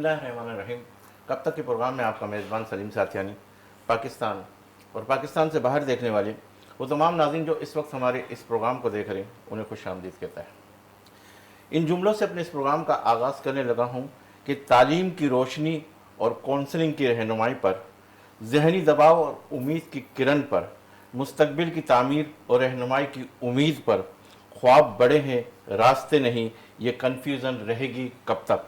बिस्मिल्लाहिर्रहमानिर्रहीम। कब तक के प्रोग्राम में आपका मेज़बान सलीम साथियानी पाकिस्तान और पाकिस्तान से बाहर देखने वाले वो तमाम नाज़रीन जो इस वक्त हमारे इस प्रोग्राम को देख रहे हैं उन्हें खुशामदीद कहता है। इन जुमलों से अपने इस प्रोग्राम का आगाज़ करने लगा हूँ कि तालीम की रोशनी और काउंसलिंग की रहनुमाई पर, ज़हनी दबाव और उम्मीद की किरण पर, मुस्तकबिल की तामीर और रहनुमाई की उम्मीद पर, ख्वाब बड़े हैं रास्ते नहीं, ये कन्फ्यूज़न रहेगी कब तक।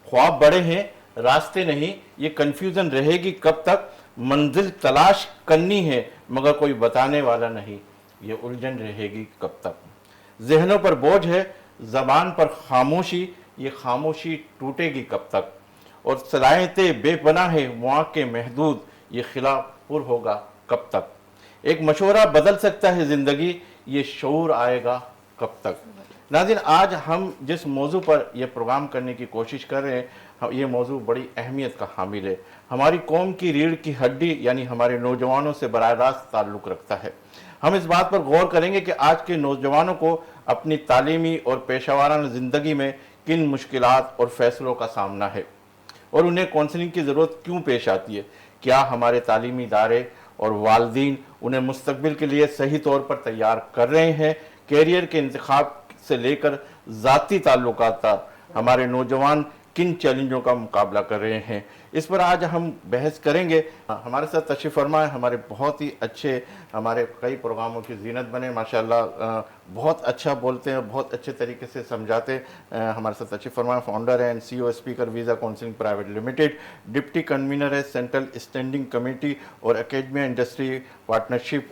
ख्वाब बड़े हैं रास्ते नहीं, ये कन्फ्यूज़न रहेगी कब तक। मंजिल तलाश करनी है मगर कोई बताने वाला नहीं, ये उलझन रहेगी कब तक। जहनों पर बोझ है, ज़बान पर खामोशी, ये खामोशी टूटेगी कब तक। और सलाहियतें बेपनाह है वहाँ के महदूद, ये खिलाफ पुर होगा कब तक। एक मशवरा बदल सकता है ज़िंदगी, ये शऊर आएगा कब तक। नाज़रीन, आज हम जिस मौजू पर यह प्रोग्राम करने की कोशिश कर रहे हैं, ये मौजू बड़ी अहमियत का हामिल है। हमारी कौम की रीढ़ की हड्डी यानी हमारे नौजवानों से बराह रास्त ताल्लुक़ रखता है। हम इस बात पर गौर करेंगे कि आज के नौजवानों को अपनी तालीमी और पेशावराना ज़िंदगी में किन मुश्किलात और फ़ैसलों का सामना है और उन्हें काउंसलिंग की ज़रूरत क्यों पेश आती है। क्या हमारे तालीमी इदारे और वालिदीन उन्हें मुस्तकबिल के लिए सही तौर पर तैयार कर रहे हैं। कैरियर के इंतखाब से लेकर ज़ाती ताल्लुकात तक हमारे नौजवान किन चैलेंजों का मुकाबला कर रहे हैं, इस पर आज हम बहस करेंगे। हमारे साथ तशरीफ़ फरमा है हमारे बहुत ही अच्छे, हमारे कई प्रोग्रामों की जीनत बने माशाल्लाह, बहुत अच्छा बोलते हैं, बहुत अच्छे तरीके से समझाते हैं। हमारे साथ तशरीफ़ फरमा फाउंडर हैं CEO speaker visa counselling private limited, deputy convener है सेंट्रल स्टैंडिंग कमेटी और एकेडमिया इंडस्ट्री पार्टनरशिप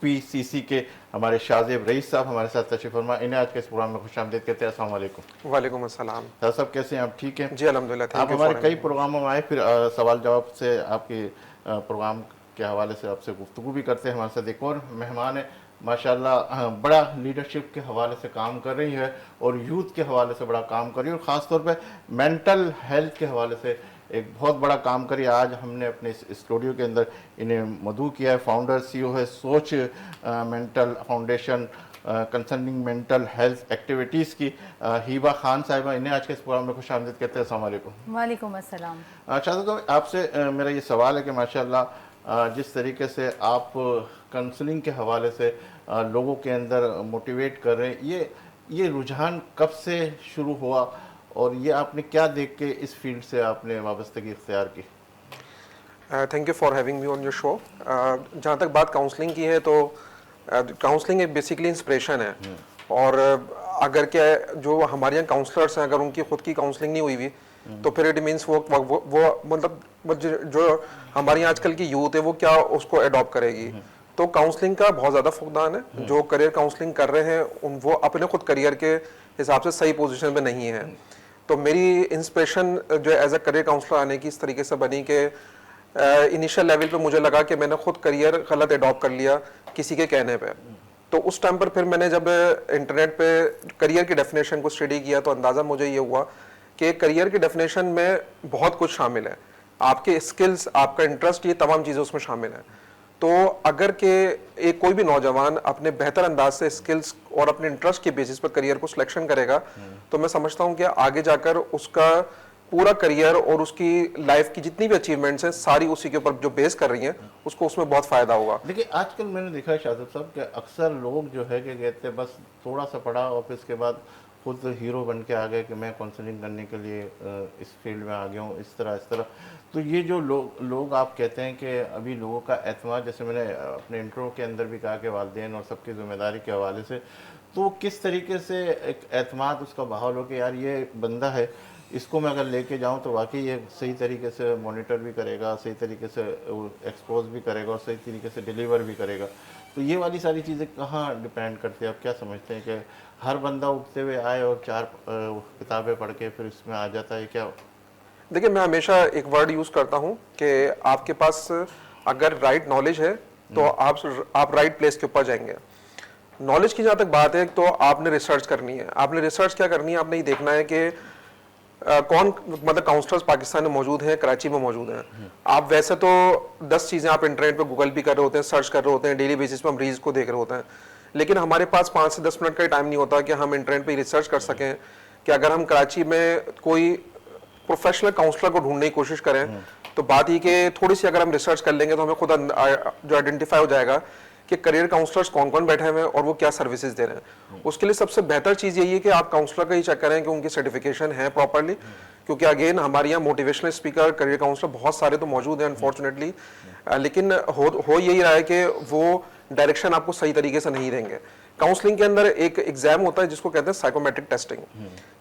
FPCC के हमारे शाहजेब रईस साहब हमारे साथ तशरीफ़ फरमा। इन्हें आज के इस प्रोग्राम में खुशामदीद कहते हैं। अस्सलाम वालेकुम। वालेकुम अस्सलाम। सर साहब कैसे हैं आप? ठीक हैं जी अल्हम्दुलिल्लाह। आप हमारे कई प्रोग्रामों में आए, फिर सवाल जवाब से आपके प्रोग्राम के हवाले से आपसे गुफ्तगू भी करते हैं। हमारे साथ एक और मेहमान है माशाल्लाह, बड़ा लीडरशिप के हवाले से काम कर रही है और यूथ के हवाले से बड़ा काम कर रही है और ख़ास तौर पे मेंटल हेल्थ के हवाले से एक बहुत बड़ा काम करिए। आज हमने अपने इस स्टूडियो के अंदर इन्हें मदऊ किया है। फाउंडर CEO है सोच mental foundation concerning mental health activities की हिबा खान साहिबा, इन्हें आज के इस प्रोग्राम में खुशामदीद कहते हैं। अस्सलाम वालेकुम। वालेकुम अस्सलाम। शाहज़ाद साहब, आपसे मेरा ये सवाल है कि माशाल्लाह जिस तरीके से आप काउंसलिंग के हवाले से लोगों के अंदर मोटिवेट कर रहे हैं, ये रुझान कब से शुरू हुआ और ये आपने क्या देख के इस फील्ड से आपने वाबस्तगी इख्तियार की? Thank you for having me on your show. जहाँ तक बात काउंसलिंग की है तो काउंसलिंग एक बेसिकली इंस्पिरेशन है और अगर क्या जो हमारे यहाँ काउंसलर्स हैं अगर उनकी खुद की काउंसलिंग नहीं हुई तो फिर इट मीन्स वो मतलब जो हमारे यहाँ आजकल की यूथ है वो क्या उसको अडॉप्ट करेगी। तो काउंसलिंग का बहुत ज़्यादा फुकदान है। जो करियर काउंसलिंग कर रहे हैं वो अपने खुद करियर के हिसाब से सही पोजीशन पे नहीं है। तो मेरी इंस्पिरेशन जो एज अ करियर काउंसलर आने की इस तरीके से बनी कि इनिशियल लेवल पे मुझे लगा कि मैंने खुद करियर गलत अडॉप्ट कर लिया किसी के कहने पे। तो उस टाइम पर फिर मैंने जब इंटरनेट पे करियर की डेफिनेशन को स्टडी किया तो अंदाज़ा मुझे ये हुआ कि करियर की डेफिनेशन में बहुत कुछ शामिल है। आपके स्किल्स, आपका इंटरेस्ट, ये तमाम चीज़ें उसमें शामिल हैं। तो अगर के एक कोई भी नौजवान अपने बेहतर अंदाज से स्किल्स और अपने इंटरेस्ट के बेसिस पर करियर को सिलेक्शन करेगा तो मैं समझता हूँ कि आगे जाकर उसका पूरा करियर और उसकी लाइफ की जितनी भी अचीवमेंट्स हैं सारी उसी के ऊपर जो बेस कर रही हैं उसको उसमें बहुत फ़ायदा होगा। देखिए, आजकल मैंने देखा है शाहज़ाद साहब कि अक्सर लोग जो है कि कहते हैं बस थोड़ा सा पढ़ा और फिर इसके बाद खुद हीरो बन के आ गए कि मैं काउंसलिंग करने के लिए इस फील्ड में आ गया हूँ, इस तरह। तो ये जो लोग आप कहते हैं कि अभी लोगों का एतमाद, जैसे मैंने अपने इंट्रो के अंदर भी कहा कि वालिदैन और सबकी ज़िम्मेदारी के हवाले से, तो किस तरीके से एक एतमाद उसका बहाल हो कि यार ये बंदा है, इसको मैं अगर लेके जाऊं तो वाकई ये सही तरीके से मॉनिटर भी करेगा, सही तरीके से एक्सपोज भी करेगा और सही तरीके से डिलीवर भी करेगा। तो ये वाली सारी चीज़ें कहाँ डिपेंड करती है? आप क्या समझते हैं कि हर बंदा उठते हुए आए और 4 किताबें पढ़ के फिर इसमें आ जाता है क्या? देखिए, मैं हमेशा एक वर्ड यूज़ करता हूँ कि आपके पास अगर राइट नॉलेज है तो आप राइट प्लेस के ऊपर जाएंगे। नॉलेज की जहाँ तक बात है तो आपने रिसर्च करनी है। आपने रिसर्च क्या करनी है, आपने ये देखना है कि कौन मतलब काउंसलर्स पाकिस्तान में मौजूद हैं, कराची में मौजूद हैं। आप वैसे तो 10 चीज़ें आप इंटरनेट पे गूगल भी कर रहे होते हैं, सर्च कर रहे होते हैं, डेली बेसिस पे हम रील्स को देख रहे होते हैं, लेकिन हमारे पास 5 से 10 मिनट का टाइम नहीं होता कि हम इंटरनेट पे रिसर्च कर सकें कि अगर हम कराची में कोई प्रोफेशनल काउंसलर को ढूंढने की कोशिश करें, तो बात ये कि थोड़ी सी अगर हम रिसर्च कर लेंगे तो हमें खुद जो आइडेंटिफाई हो जाएगा कि करियर काउंसलर्स कौन कौन बैठे हुए हैं और वो क्या सर्विसेज दे रहे हैं। उसके लिए सबसे बेहतर चीज़ यही है कि आप काउंसलर का ही चेक करें कि उनकी सर्टिफिकेशन है प्रॉपरली, क्योंकि अगेन हमारे यहाँ मोटिवेशनल स्पीकर, करियर काउंसलर बहुत सारे तो मौजूद हैं अनफॉर्चुनेटली, लेकिन हो यही रहा है कि वो डायरेक्शन आपको सही तरीके से नहीं देंगे। काउंसलिंग के अंदर एक एग्जाम होता है जिसको कहते हैं साइकोमेट्रिक टेस्टिंग।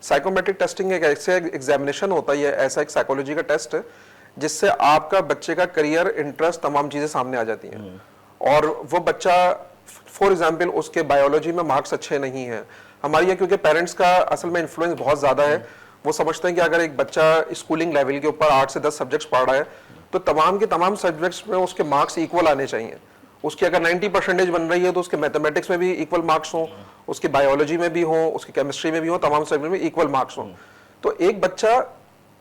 साइकोमेट्रिक टेस्टिंग एक ऐसा एग्जामिनेशन होता है, ऐसा एक साइकोलॉजी का टेस्ट है जिससे आपका बच्चे का करियर, इंटरेस्ट, तमाम चीजें सामने आ जाती हैं। और वो बच्चा फॉर एग्जाम्पल उसके बायोलॉजी में मार्क्स अच्छे नहीं है, हमारे यहाँ क्योंकि पेरेंट्स का असल में इन्फ्लुएंस बहुत ज्यादा है, वो समझते हैं कि अगर एक बच्चा स्कूलिंग लेवल के ऊपर 8 से 10 सब्जेक्ट्स पढ़ रहा है तो तमाम के तमाम सब्जेक्ट्स में उसके मार्क्स इक्वल आने चाहिए। उसकी अगर 90% बन रही है तो उसके मैथमेटिक्स में भी इक्वल मार्क्स हो, उसकी बायोलॉजी में भी हो, उसकी केमिस्ट्री में भी हो, तमाम सब्जेक्ट में इक्वल मार्क्स हो। तो एक बच्चा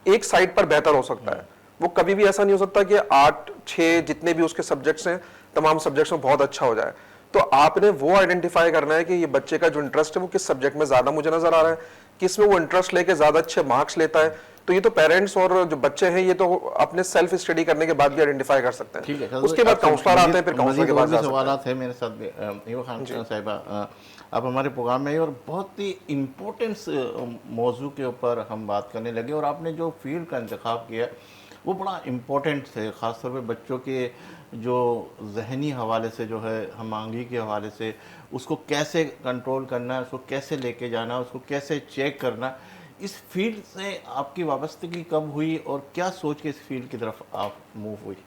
एक साइड पर बेहतर हो सकता है, वो कभी भी ऐसा नहीं हो सकता कि 8-6 जितने भी उसके सब्जेक्ट्स हैं तमाम सब्जेक्ट्स में बहुत अच्छा हो जाए। तो आपने वो आइडेंटिफाई करना है कि ये बच्चे का जो इंटरेस्ट है वो किस सब्जेक्ट में ज्यादा मुझे नजर आ रहा है, किस में वो इंटरेस्ट लेके ज्यादा अच्छे मार्क्स लेता है। तो ये तो पेरेंट्स और जो बच्चे हैं ये तो अपने सेल्फ स्टडी करने के बाद भी आइडेंटिफाई कर सकते हैं। ठीक है, उसके बाद काउंसलर आते हैं, फिर काउंसलर के बाद सवाल थे मेरे साथ भी। ईवा खान साहिबा, आप हमारे प्रोग्राम में और बहुत ही इम्पोर्टेंट मौजू के ऊपर हम बात करने लगे, और आपने जो फील्ड का इंतखाब किया वो बड़ा इम्पोर्टेंट है, ख़ासतौर पे बच्चों के जो जहनी हवाले से, जो है हम आंगी के हवाले से, उसको कैसे कंट्रोल करना है, उसको कैसे लेके जाना, उसको कैसे चेक करना। इस फील्ड से आपकी वाबस्तगी कब हुई और क्या सोच के इस फील्ड की तरफ आप मूव हुई?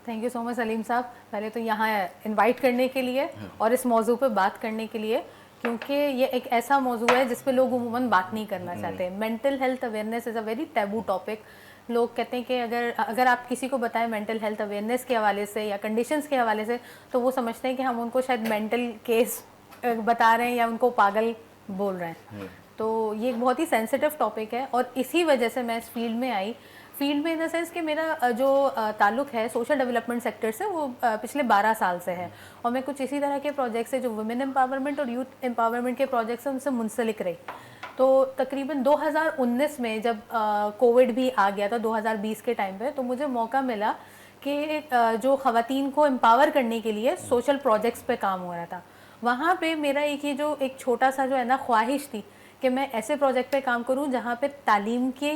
Thank you so much Salim साहब, पहले तो यहाँ इनवाइट करने के लिए और इस मौजू पे बात करने के लिए, क्योंकि ये एक ऐसा मौजू है जिस पे लोग उमूमन बात नहीं करना चाहते। Mental health awareness is a very taboo topic. लोग कहते हैं कि अगर आप किसी को बताएं मेंटल हेल्थ अवेयरनेस के हवाले से या कंडीशंस के हवाले से, तो वो समझते हैं कि हम उनको शायद मेंटल केस बता रहे हैं या उनको पागल बोल रहे हैं। तो ये एक बहुत ही सेंसिटिव टॉपिक है, और इसी वजह से मैं इस फील्ड में आई। फील्ड में इन द सेंस कि मेरा जो ताल्लुक है सोशल डेवलपमेंट सेक्टर से, वो पिछले 12 साल से है, और मैं कुछ इसी तरह के प्रोजेक्ट से, जो वुमेन एम्पावरमेंट और यूथ एम्पावरमेंट के प्रोजेक्ट्स हैं, उनसे मुंसलिक रही। तो तकरीबन 2019 में जब कोविड भी आ गया था 2020 के टाइम पे, तो मुझे मौका मिला कि जो ख़वातीन को एम्पावर करने के लिए सोशल प्रोजेक्ट्स पे काम हो रहा था। वहाँ पे मेरा एक छोटा सा जो है ना ख्वाहिश थी कि मैं ऐसे प्रोजेक्ट पे काम करूं जहाँ पे तालीम की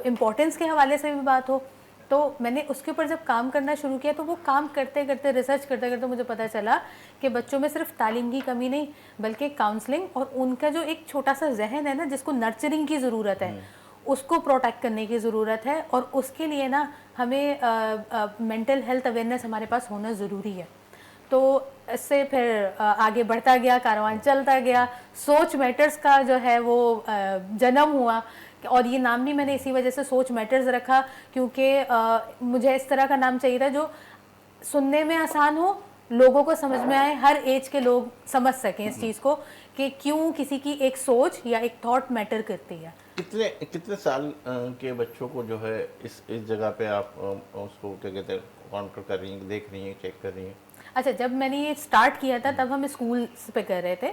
इम्पोर्टेंस के हवाले से भी बात हो। तो मैंने उसके ऊपर जब काम करना शुरू किया, तो वो काम करते करते, रिसर्च करते करते मुझे पता चला कि बच्चों में सिर्फ तालीम की कमी नहीं, बल्कि काउंसलिंग और उनका जो एक छोटा सा जहन है ना, जिसको नर्चरिंग की ज़रूरत है, उसको प्रोटेक्ट करने की ज़रूरत है। और उसके लिए ना हमें मेंटल हेल्थ अवेयरनेस हमारे पास होना ज़रूरी है। तो इससे फिर आगे बढ़ता गया, कारवां चलता गया, सोच मैटर्स का जो है वो जन्म हुआ। और ये नाम भी मैंने इसी वजह से सोच मैटर्स रखा, क्योंकि मुझे इस तरह का नाम चाहिए था जो सुनने में आसान हो, लोगों को समझ में आए, हर एज के लोग समझ सकें इस चीज़ को कि क्यों किसी की एक सोच या एक थॉट मैटर करती है। कितने साल के बच्चों को जो है इस जगह पे आप उसको क्या कहते हैं काउंटर कर रही हैं, देख रही हैं, चेक कर रही हैं? अच्छा, जब मैंने ये स्टार्ट किया था तब हम स्कूल पे कर रहे थे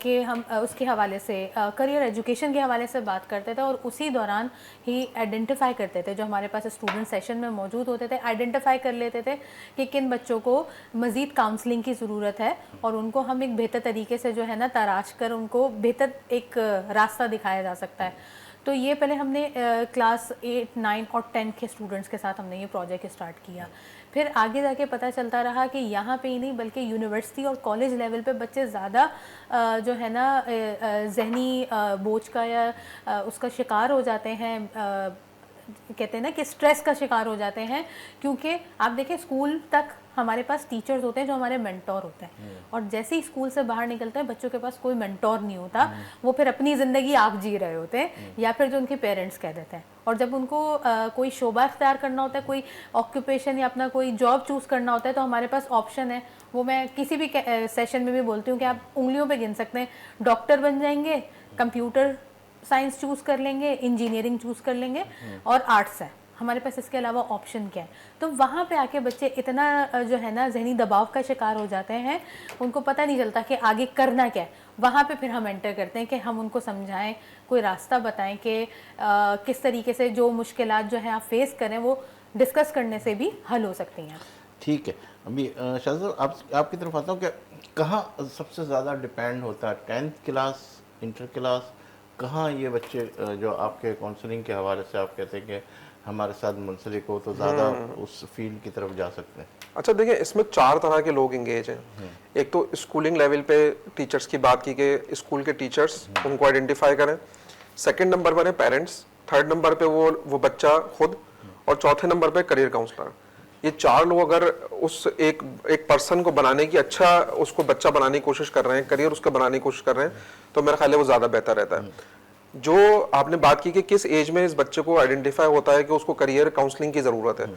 कि हम उसके हवाले से, करियर एजुकेशन के हवाले से बात करते थे, और उसी दौरान ही आइडेंटिफाई करते थे, जो हमारे पास स्टूडेंट सेशन में मौजूद होते थे, आइडेंटिफाई कर लेते थे कि किन बच्चों को मज़ीद काउंसलिंग की ज़रूरत है, और उनको हम एक बेहतर तरीके से जो है ना तराश कर उनको बेहतर एक रास्ता दिखाया जा सकता है। तो ये पहले हमने क्लास 8, 9 और 10 के स्टूडेंट्स के साथ हमने ये प्रोजेक्ट स्टार्ट किया। फिर आगे जाके पता चलता रहा कि यहाँ पे ही नहीं, बल्कि यूनिवर्सिटी और कॉलेज लेवल पे बच्चे ज़्यादा जो है ना जहनी बोझ का या उसका शिकार हो जाते हैं, कहते हैं ना कि स्ट्रेस का शिकार हो जाते हैं। क्योंकि आप देखें, स्कूल तक हमारे पास टीचर्स होते हैं जो हमारे मेंटोर होते हैं, और जैसे ही स्कूल से बाहर निकलते हैं बच्चों के पास कोई मेंटोर नहीं होता, वो फिर अपनी ज़िंदगी आप जी रहे होते हैं, या फिर जो उनके पेरेंट्स कह देते हैं। और जब उनको कोई शोबा इख्तियार करना होता है, कोई ऑक्यूपेशन या अपना कोई जॉब चूज़ करना होता है, तो हमारे पास ऑप्शन है। वो मैं किसी भी सेशन में भी बोलती हूँ कि आप उंगलियों पर गिन सकते हैं, डॉक्टर बन जाएंगे, कंप्यूटर साइंस चूज़ कर लेंगे, इंजीनियरिंग चूज़ कर लेंगे, और आर्ट्स है। हमारे पास इसके अलावा ऑप्शन क्या है। तो वहाँ पे आके बच्चे इतना जो है ना जहनी दबाव का शिकार हो जाते हैं, उनको पता नहीं चलता कि आगे करना क्या है। वहाँ पे फिर हम एंटर करते हैं कि हम उनको समझाएं, कोई रास्ता बताएं कि किस तरीके से जो मुश्किलात जो है आप फेस करें वो डिस्कस करने से भी हल हो सकती हैं। ठीक है, अभी शाहज़ साहब आपकी तरफ आता हूँ कि कहाँ सबसे ज़्यादा डिपेंड होता है, 10th क्लास, इंटर क्लास, कहाँ ये बच्चे जो आपके काउंसलिंग के हवाले से आप कहते हैं कि हमारे साथ मुंसलिक हो तो ज़्यादा उस फील्ड की तरफ जा सकते हैं? अच्छा देखिए, इसमें 4 तरह के लोग इंगेज हैं। एक तो स्कूलिंग लेवल पे टीचर्स की बात की कि स्कूल के टीचर्स उनको आइडेंटिफाई करें। सेकंड नंबर पर है पेरेंट्स, थर्ड नंबर पे वो बच्चा खुद, और चौथे नंबर पे करियर काउंसलर। ये 4 लोग अगर उस एक पर्सन को बनाने की, अच्छा उसको बच्चा बनाने की कोशिश कर रहे हैं, करियर उसका बनाने की कोशिश कर रहे हैं, तो मेरा ख्याल है वो ज़्यादा बेहतर रहता है। जो आपने बात की कि किस एज में इस बच्चे को आइडेंटिफाई होता है कि उसको करियर काउंसलिंग की ज़रूरत है,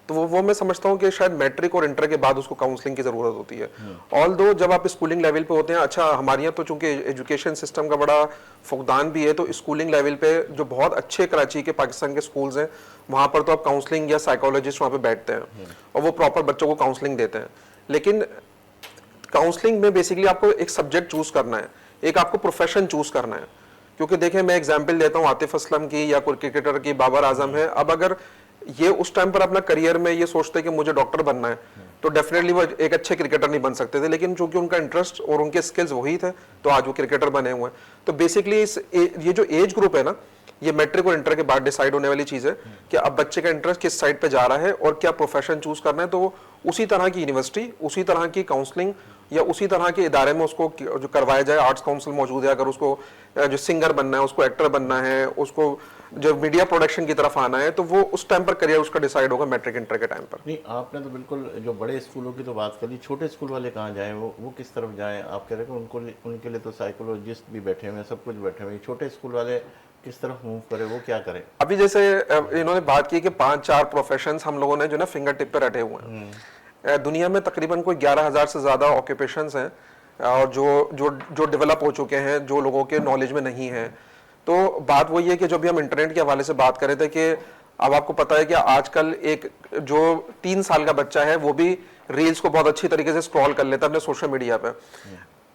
तो वो मैं समझता हूँ कि शायद मैट्रिक और इंटर के बाद उसको काउंसलिंग की ज़रूरत होती है। ऑल दो जब आप स्कूलिंग लेवल पे होते हैं, अच्छा हमारे यहाँ तो चूंकि एजुकेशन सिस्टम का बड़ा फुकदान भी है, तो स्कूलिंग लेवल पे जो बहुत अच्छे कराची के, पाकिस्तान के स्कूल्स हैं, वहाँ पर तो आप काउंसलिंग या साइकोलॉजिस्ट वहाँ पे बैठते हैं और वो प्रॉपर बच्चों को काउंसलिंग देते हैं। लेकिन काउंसलिंग में बेसिकली आपको एक सब्जेक्ट चूज करना है, एक आपको प्रोफेशन चूज करना है। क्योंकि देखें, मैं एग्जांपल देता हूँ आतिफ असलम की या कोई क्रिकेटर की, बाबर आजम है। अब अगर ये उस टाइम पर अपना करियर में ये सोचते कि मुझे डॉक्टर बनना है, तो डेफिनेटली वो एक अच्छे क्रिकेटर नहीं बन सकते थे। लेकिन चूंकि उनका इंटरेस्ट और उनके स्किल्स वही थे, तो आज वो क्रिकेटर बने हुए हैं। तो बेसिकली ये जो एज ग्रुप है ना, ये मैट्रिक और इंटर के बाद डिसाइड होने वाली चीज है कि अब बच्चे का इंटरेस्ट किस साइड पे जा रहा है और क्या प्रोफेशन चूज करना है। तो उसी तरह की यूनिवर्सिटी, उसी तरह की काउंसलिंग या उसी तरह के इदारे में उसको जो करवाया जाए। आर्ट्स काउंसिल मौजूद है, अगर उसको जो सिंगर बनना है, उसको एक्टर बनना है, उसको जो मीडिया प्रोडक्शन की तरफ आना है, तो वो उस टाइम पर करियर उसका डिसाइड होगा मैट्रिक इंटर के टाइम पर। नहीं, आपने तो बिल्कुल जो बड़े स्कूलों की तो बात कर ली, छोटे स्कूल वाले कहाँ जाएं, वो किस तरफ जाएं? आप कह रहे हैं कि उनके लिए तो साइकोलॉजिस्ट भी बैठे हुए हैं, सब कुछ बैठे हुए हैं। छोटे स्कूल वाले किस तरफ मूव करें, वो क्या करें? अभी जैसे इन्होंने बात की कि 5-4 प्रोफेशंस हम लोगों ने जो ना फिंगर टिप पे रटे हुए हैं। दुनिया में तकरीबन कोई 11,000 से ज्यादा ऑक्यूपेशंस हैं और जो डेवलप हो चुके हैं, जो लोगों के नॉलेज में नहीं है। तो बात वही है कि जो भी हम इंटरनेट के हवाले से बात कर रहे थे कि अब आपको पता है कि आजकल एक जो 3 साल का बच्चा है वो भी रील्स को बहुत अच्छी तरीके से स्क्रॉल कर लेता है अपने सोशल मीडिया पे।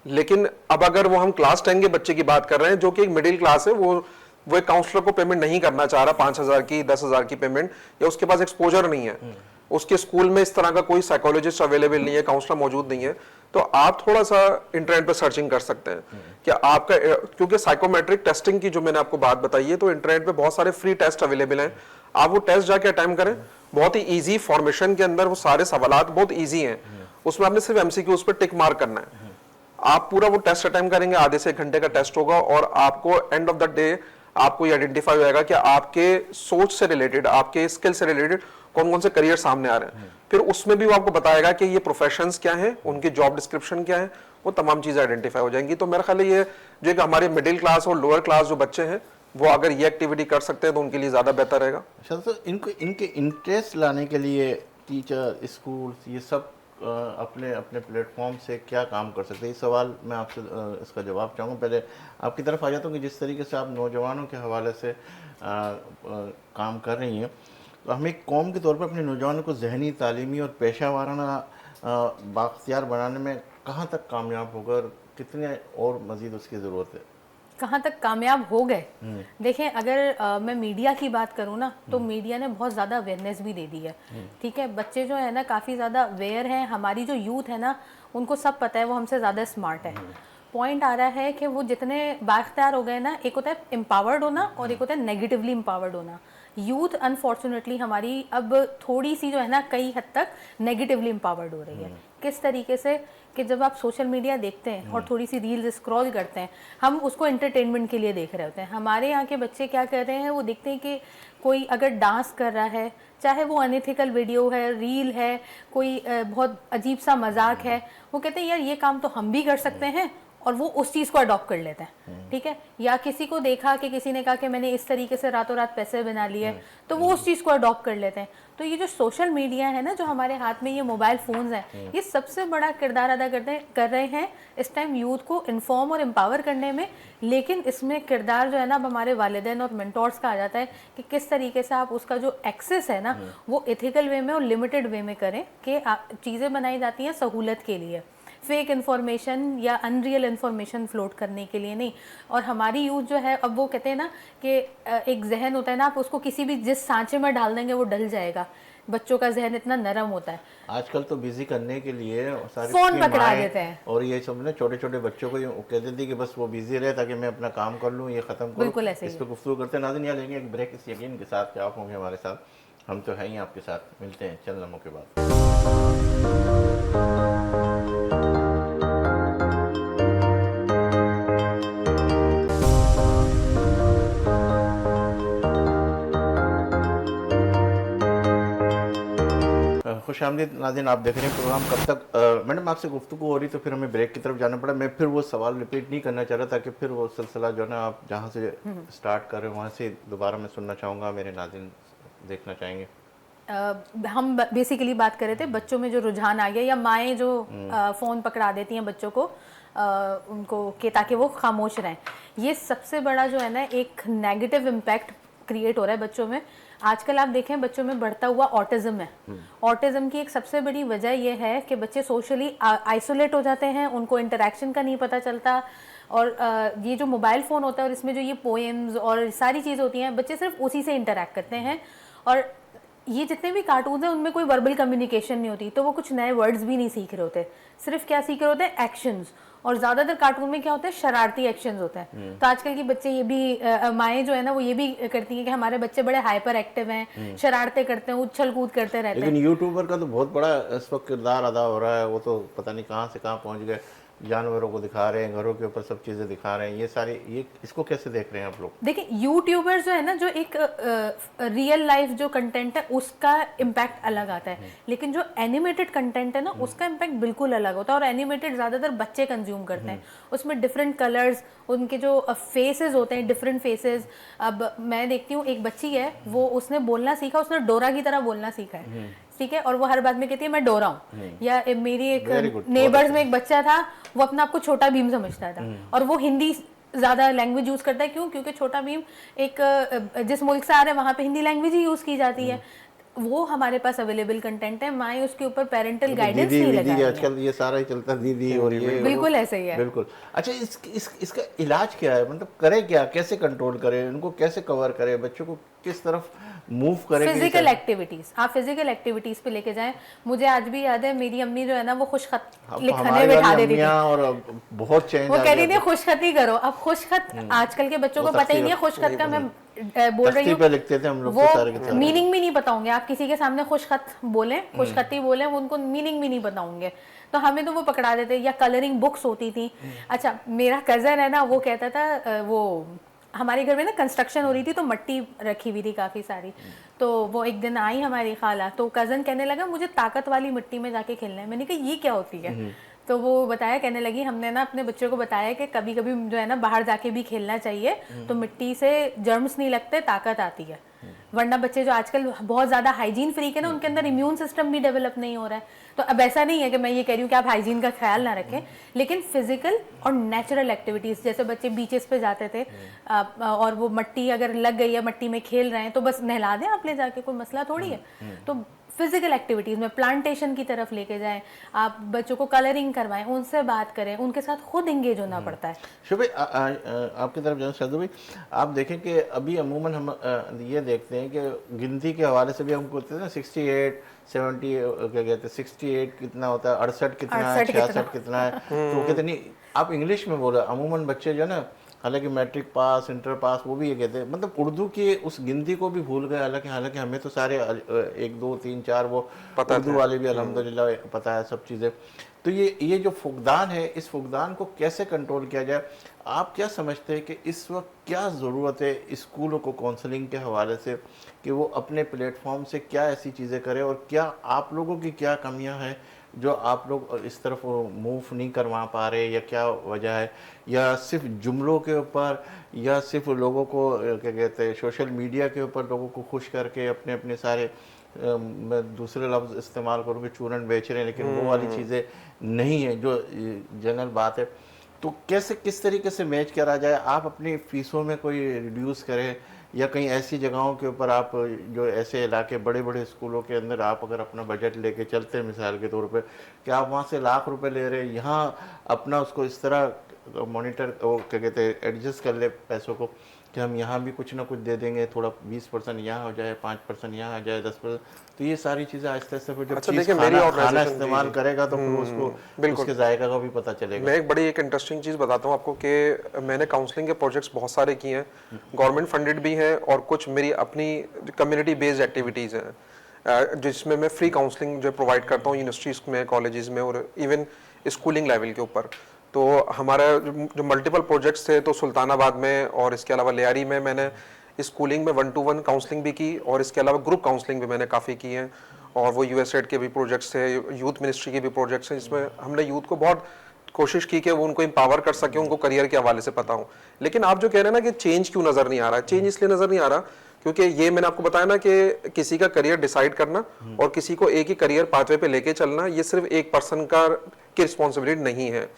लेकिन अब अगर वो हम क्लास 10 के बच्चे की बात कर रहे हैं, जो कि एक मिडिल क्लास है, वो एक काउंसलर को पेमेंट नहीं करना चाह रहा, 5,000 की, 10,000 की पेमेंट, या उसके पास एक्सपोजर नहीं है, उसके स्कूल में इस तरह का कोई साइकोलॉजिस्ट अवेलेबल नहीं है, काउंसलर मौजूद नहीं है, तो आप थोड़ा सा इंटरनेट पर सर्चिंग कर सकते हैं कि आपका, क्योंकि साइकोमेट्रिक टेस्टिंग की जो मैंने आपको बात बताई है, तो इंटरनेट पे बहुत सारे फ्री टेस्ट अवेलेबल हैं। आप वो टेस्ट जाके अटेम्प्ट करें, बहुत ही इजी फॉर्मेशन के अंदर वो सारे सवालात बहुत इजी हैं, उसमें आपने सिर्फ एमसीक्यूज पे टिक मार्क करना है। आप पूरा वो टेस्ट अटेम्प्ट करेंगे, आधे से 1 घंटे का टेस्ट होगा, और आपको एंड ऑफ द डे आपको ये आइडेंटिफाई हो जाएगा कि आपके सोच से रिलेटेड, आपके स्किल से रिलेटेड कौन कौन से करियर सामने आ रहे हैं। फिर उसमें भी वो आपको बताएगा कि ये प्रोफेशंस क्या हैं, उनकी जॉब डिस्क्रिप्शन क्या है, वो तमाम चीजें आइडेंटिफाई हो जाएंगी। तो मेरा ख्याल है ये जो एक हमारे मिडिल क्लास और लोअर क्लास जो बच्चे हैं, वो अगर ये एक्टिविटी कर सकते हैं तो उनके लिए ज्यादा बेहतर रहेगा। तो इनके इंटरेस्ट लाने के लिए टीचर, स्कूल, ये सब अपने अपने प्लेटफॉर्म से क्या काम कर सकते हैं? इस सवाल मैं आपसे इसका जवाब चाहूँगा। पहले आपकी तरफ आ जाता हूँ कि जिस तरीके से आप नौजवानों के हवाले से काम कर रही हैं, तो हमें कौम के तौर पर अपने नौजवानों को जहनी, तालीमी और पेशा वाराना बाख्तियार बनाने में कहाँ तक कामयाब होगा, कितने और मज़ीद उसकी ज़रूरत है? कहाँ तक कामयाब हो गए? देखें, अगर मैं मीडिया की बात करूँ ना, तो मीडिया ने बहुत ज़्यादा अवेयरनेस भी दे दी है। ठीक है, बच्चे जो है ना काफ़ी ज़्यादा अवेयर हैं, हमारी जो यूथ है ना, उनको सब पता है, वो हमसे ज़्यादा स्मार्ट है। पॉइंट आ रहा है कि वो जितने बाख्तियार हो गए ना, एक होता है एम्पावर्ड होना और एक होता है नेगेटिवली एम्पावर्ड होना। यूथ अनफॉर्चुनेटली हमारी अब थोड़ी सी जो है ना, कई हद तक नेगेटिवली एम्पावर्ड हो रही है। किस तरीके से कि जब आप सोशल मीडिया देखते हैं और थोड़ी सी रील्स स्क्रॉल करते हैं, हम उसको एंटरटेनमेंट के लिए देख रहे होते हैं। हमारे यहाँ के बच्चे क्या कर रहे हैं, वो देखते हैं कि कोई अगर डांस कर रहा है, चाहे वो अनएथिकल वीडियो है, रील है, कोई बहुत अजीब सा मजाक है, वो कहते हैं यार ये काम तो हम भी कर सकते हैं और वो उस चीज़ को अडॉप्ट कर लेते हैं, ठीक है। या किसी को देखा कि किसी ने कहा कि मैंने इस तरीके से रातों रात पैसे बना लिए, तो वो उस चीज़ को अडॉप्ट कर लेते हैं। तो ये जो सोशल मीडिया है ना, जो हमारे हाथ में ये मोबाइल फ़ोन्स हैं, ये सबसे बड़ा किरदार अदा कर रहे हैं इस टाइम यूथ को इन्फॉर्म और एम्पावर करने में। लेकिन इसमें किरदार जो है ना, अब हमारे वालिदैन और मेंटोर्स का आ जाता है कि किस तरीके से आप उसका जो एक्सेस है ना, वो एथिकल वे में और लिमिटेड वे में करें, कि चीज़ें बनाई जाती हैं सहूलत के लिए, फेक इन्फॉर्मेशन या अनरियल इन्फॉर्मेशन फ्लोट करने के लिए नहीं। और हमारी यूथ जो है, अब वो कहते हैं ना कि एक जहन होता है ना, आप उसको किसी भी जिस सांचे में डाल देंगे वो डल जाएगा। बच्चों का जहन इतना नरम होता है। आजकल तो बिजी करने के लिए सारी फोन पकड़ा देते हैं, और ये सब ना छोटे छोटे बच्चों को ये कह देती कि बस वो बिजी रहे ताकि मैं अपना काम कर लूँ, ये खत्म करूँ। बिल्कुल ऐसे ही इस पर गुफ्तगू करते हैं। नाज़रीन, यहाँ लेंगे एक ब्रेक इस यकीन के साथ कि आप होंगे हमारे साथ, हम तो हैं ही आपके साथ। मिलते हैं चंद लम्हों के बाद। खुशामदीद नाज़रीन, आप देख रहे हैं प्रोग्राम कब तक। मैडम, आपसे गुफ्तगू हो रही तो फिर हमें ब्रेक की तरफ जाना पड़ा। मैं फिर वो सवाल रिपीट नहीं करना चाह रहा, ताकि फिर वो सिलसिला जो है ना, आप जहाँ से स्टार्ट कर रहे हैं वहाँ से दोबारा मैं सुनना चाहूँगा, मेरे नाज़रीन देखना चाहेंगे। हम बेसिकली बात कर रहे थे बच्चों में जो रुझान आ गया, या माएँ जो फ़ोन पकड़ा देती हैं बच्चों को, उनको कि ताकि वो खामोश रहें। ये सबसे बड़ा जो है ना, एक नेगेटिव इम्पैक्ट क्रिएट हो रहा है बच्चों में। आजकल आप देखें बच्चों में बढ़ता हुआ ऑटिज्म है। ऑटिज्म की एक सबसे बड़ी वजह यह है कि बच्चे सोशली आइसोलेट हो जाते हैं, उनको इंटरेक्शन का नहीं पता चलता। और ये जो मोबाइल फ़ोन होता है और इसमें जो ये पोएम्स और सारी चीज़ होती हैं, बच्चे सिर्फ उसी से इंटरेक्ट करते हैं। और ये जितने भी कार्टून्स हैं उनमें कोई वर्बल कम्युनिकेशन नहीं होती, तो वो कुछ नए वर्ड्स भी नहीं सीख रहे होते, सिर्फ क्या सीख रहे होते हैं, एक्शंस। और ज़्यादातर कार्टून में क्या होता है, शरारती एक्शंस होते हैं। तो आजकल के बच्चे ये भी माएँ जो है ना, वो ये भी करती हैं कि हमारे बच्चे बड़े हाइपर एक्टिव हैं, शरारतें करते हैं, उछल कूद करते रहते हैं। लेकिन यूट्यूबर का तो बहुत बड़ा इस वक्त किरदार अदा हो रहा है। वो तो पता नहीं कहाँ से कहाँ पहुँच गए, जानवरों को दिखा रहे हैं, घरों के ऊपर सब चीज़ें दिखा रहे हैं। ये सारी, ये इसको कैसे देख रहे हैं आप लोग? देखिए, यूट्यूबर्स जो है ना, जो एक रियल लाइफ जो कंटेंट है उसका इम्पैक्ट अलग आता है, लेकिन जो एनिमेटेड कंटेंट है ना, उसका इम्पैक्ट बिल्कुल अलग होता है। और एनिमेटेड ज़्यादातर बच्चे कंज्यूम करते हैं। उसमें डिफरेंट कलर्स, उनके जो फेसेस होते हैं, डिफरेंट फेसेस। अब मैं देखती हूँ, एक बच्ची है, वो उसने बोलना सीखा, उसने डोरा की तरह बोलना सीखा है, ठीक है। और वो हर बात में कहती है मैं डोरा हूँ। या मेरी एक नेबर्स में एक बच्चा था, वो अपना आपको छोटा भीम समझता था, और वो हिंदी ज़्यादा लैंग्वेज यूज़ करता है। क्यों? क्योंकि छोटा भीम एक जिस मुल्क से आ रहे हैं वहाँ पे हिंदी लैंग्वेज ही यूज़ की जाती है। वो हमारे पास अवेलेबल कंटेंट है, माँ उसके ऊपर पेरेंटल गाइडेंस नहीं लगा रही है। आजकल ये सारा ही चलता है, दीदी और ये बिल्कुल ऐसे ही है। बिल्कुल। अच्छा, इसका इलाज क्या है? मतलब करे क्या, कैसे कंट्रोल करें, उनको कैसे कवर करें, बच्चों को किस तरफ मूव करें? फिजिकल एक्टिविटीज, आप फिजिकल एक्टिविटीज पे लेके जाएं। मुझे आज भी याद है, मेरी अम्मी जो है ना, वो खुशखत लिखने बैठा देती थी, और बहुत चेंज, वो कहती थी खुशखती करो। अब खुशखत आजकल के बच्चों को पता ही नहीं है खुशखत का। मैं बोल रही हूँ, लिखते थे हम लोग, वो मीनिंग भी नहीं पता होंगे। आप किसी के सामने खुशखत बोले, खुशखती बोले, वो उनको मीनिंग भी नहीं पता होंगे, तो हमें तो वो पकड़ा देते। या कलरिंग बुक्स होती थी। अच्छा, मेरा कजन है ना, वो कहता था, वो हमारे घर में ना कंस्ट्रक्शन हो रही थी, तो मट्टी रखी हुई थी काफ़ी सारी। तो वो एक दिन आई हमारी खाला, तो कज़न कहने लगा मुझे ताकत वाली मिट्टी में जाके खेलना है। मैंने कहा ये क्या होती है? तो वो बताया, कहने लगी हमने ना अपने बच्चों को बताया कि कभी कभी जो है ना, बाहर जाके भी खेलना चाहिए, तो मिट्टी से जर्म्स नहीं लगते, ताकत आती है। वरना बच्चे जो आजकल बहुत ज़्यादा हाइजीन फ्रीक है ना, उनके अंदर इम्यून सिस्टम भी डेवलप नहीं हो रहा है। तो अब ऐसा नहीं है कि मैं ये कह रही हूँ कि आप हाइजीन का ख्याल ना रखें, लेकिन फिजिकल और नेचुरल एक्टिविटीज़, जैसे बच्चे बीचेस पे जाते थे और वो मट्टी अगर लग गई है, मट्टी में खेल रहे हैं, तो बस नहला दें आप ले जाके, कोई मसला थोड़ी है। तो फिजिकल एक्टिविटीज़ में प्लांटेशन की तरफ लेके जाएं, आप बच्चों को कलरिंग करवाएं, उनसे बात करें, उनके साथ खुद इंगेज होना पड़ता है। शुभ, आपकी तरफ जाए शादू भाई, आप देखें कि अभी अमूमन हम ये देखते हैं कि गिनती के हवाले से भी हम कहते हैं ना, 68 70 क्या कहते हैं, 68 कितना होता है, 68 कितना है, 66 कितना है, तो कहते नहीं, आप इंग्लिश में बोला। अमूमन बच्चे जो है ना, हालांकि मैट्रिक पास, इंटर पास, वो भी ये कहते हैं, मतलब उर्दू की उस गिनती को भी भूल गए। हालांकि हमें तो सारे 1 2 3 4 वो उर्दू वाले भी अल्हम्दुलिल्लाह पता है सब चीज़ें। तो ये जो फुकदान है, इस फुकदान को कैसे कंट्रोल किया जाए? आप क्या समझते हैं कि इस वक्त क्या ज़रूरत है स्कूलों को काउंसलिंग के हवाले से, कि वो अपने प्लेटफॉर्म से क्या ऐसी चीज़ें करें, और क्या आप लोगों की क्या कमियां हैं जो आप लोग इस तरफ मूव नहीं करवा पा रहे, या क्या वजह है, या सिर्फ जुमलों के ऊपर, या सिर्फ लोगों को क्या कहते हैं सोशल मीडिया के ऊपर लोगों को खुश करके अपने अपने सारे मैं दूसरे लफ्ज़ इस्तेमाल करूँगी चूरन बेच रहे हैं, लेकिन वो वाली चीज़ें नहीं है जो जनरल बात है। तो कैसे किस तरीके से मैच करा जाए? आप अपनी फ़ीसों में कोई रिड्यूस करें, या कहीं ऐसी जगहों के ऊपर आप जो ऐसे इलाके बड़े बड़े स्कूलों के अंदर आप अगर अपना बजट लेके चलते हैं मिसाल के तौर पे, कि आप वहाँ से लाख रुपए ले रहे हैं, यहाँ अपना उसको इस तरह मॉनिटर वो क्या कहते हैं एडजस्ट कर ले पैसों को कि हम यहाँ भी कुछ ना कुछ दे देंगे, थोड़ा 20% यहाँ हो जाए, 5% यहाँ आ जाए, 10%। तो ये सारी चीज़ें आहिस्ते आहिस्ते फिर जब अच्छा, चीज़ देखिए, मेरी खाना ऑर्गेनाइजेशन इस्तेमाल करेगा तो फिर उसको उसके जायका का भी पता चलेगा। मैं एक बड़ी एक इंटरेस्टिंग चीज़ बताता हूँ आपको कि मैंने काउंसलिंग के प्रोजेक्ट्स बहुत सारे किए हैं, गवर्नमेंट फंडेड भी हैं और कुछ मेरी अपनी कम्युनिटी बेस्ड एक्टिविटीज़ हैं जिसमें मैं फ्री काउंसलिंग जो प्रोवाइड करता हूँ यूनिवर्सिटीज़ में, कॉलेजेस में और इवन स्कूलिंग लेवल के ऊपर। तो हमारा जो मल्टीपल प्रोजेक्ट्स थे, तो सुल्तानाबाद में और इसके अलावा लियारी में मैंने स्कूलिंग में 1-to-1 काउंसलिंग भी की, और इसके अलावा ग्रुप काउंसलिंग भी मैंने काफ़ी की है। और वो यूएसएड के भी प्रोजेक्ट्स थे, यूथ मिनिस्ट्री के भी प्रोजेक्ट्स हैं, जिसमें हमने यूथ को बहुत कोशिश की कि वो उनको एम्पावर कर सके, उनको करियर के हवाले से पता हो। लेकिन आप जो कह रहे हैं ना कि चेंज क्यों नज़र नहीं आ रहा है, चेंज इसलिए नज़र नहीं आ रहा क्योंकि ये मैंने आपको बताया ना कि किसी का करियर डिसाइड करना और किसी को एक ही करियर पाथवे पे लेके चलना, ये सिर्फ एक पर्सन की रिस्पॉन्सिबिलिटी नहीं है।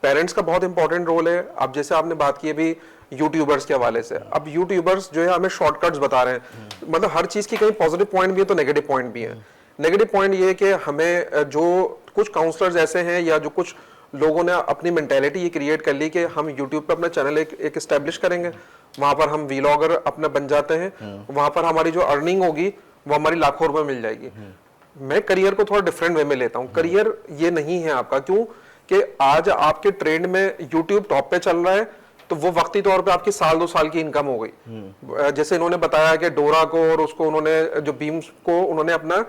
पेरेंट्स का बहुत इंपॉर्टेंट रोल है। अब जैसे आपने बात की अभी यूट्यूबर्स के हवाले से, अब यूट्यूबर्स जो है हमें शॉर्टकट्स बता रहे हैं, मतलब हर चीज़ की कहीं पॉजिटिव पॉइंट भी है तो नेगेटिव पॉइंट भी है। नेगेटिव पॉइंट ये है कि हमें जो कुछ काउंसलर्स ऐसे हैं या जो कुछ लोगों ने अपनी मेंटेलिटी ये क्रिएट कर ली कि हम यूट्यूब पे अपना चैनल एक एस्टेब्लिश करेंगे, वहां पर हम व्लॉगर अपना बन जाते हैं, वहां पर हमारी जो अर्निंग होगी वो हमारी लाखों रुपए मिल जाएगी। मैं करियर को थोड़ा डिफरेंट वे में लेता हूँ। करियर ये नहीं है आपका, क्यों कि आज आपके ट्रेंड में यूट्यूब टॉप पे चल रहा है तो वो वक्ती तौर पे आपकी 1-2 साल की इनकम हो गई। जैसे इन्होंने बताया कि डोरा को और उसको उन्होंने जो बीम्स को उन्होंने अपना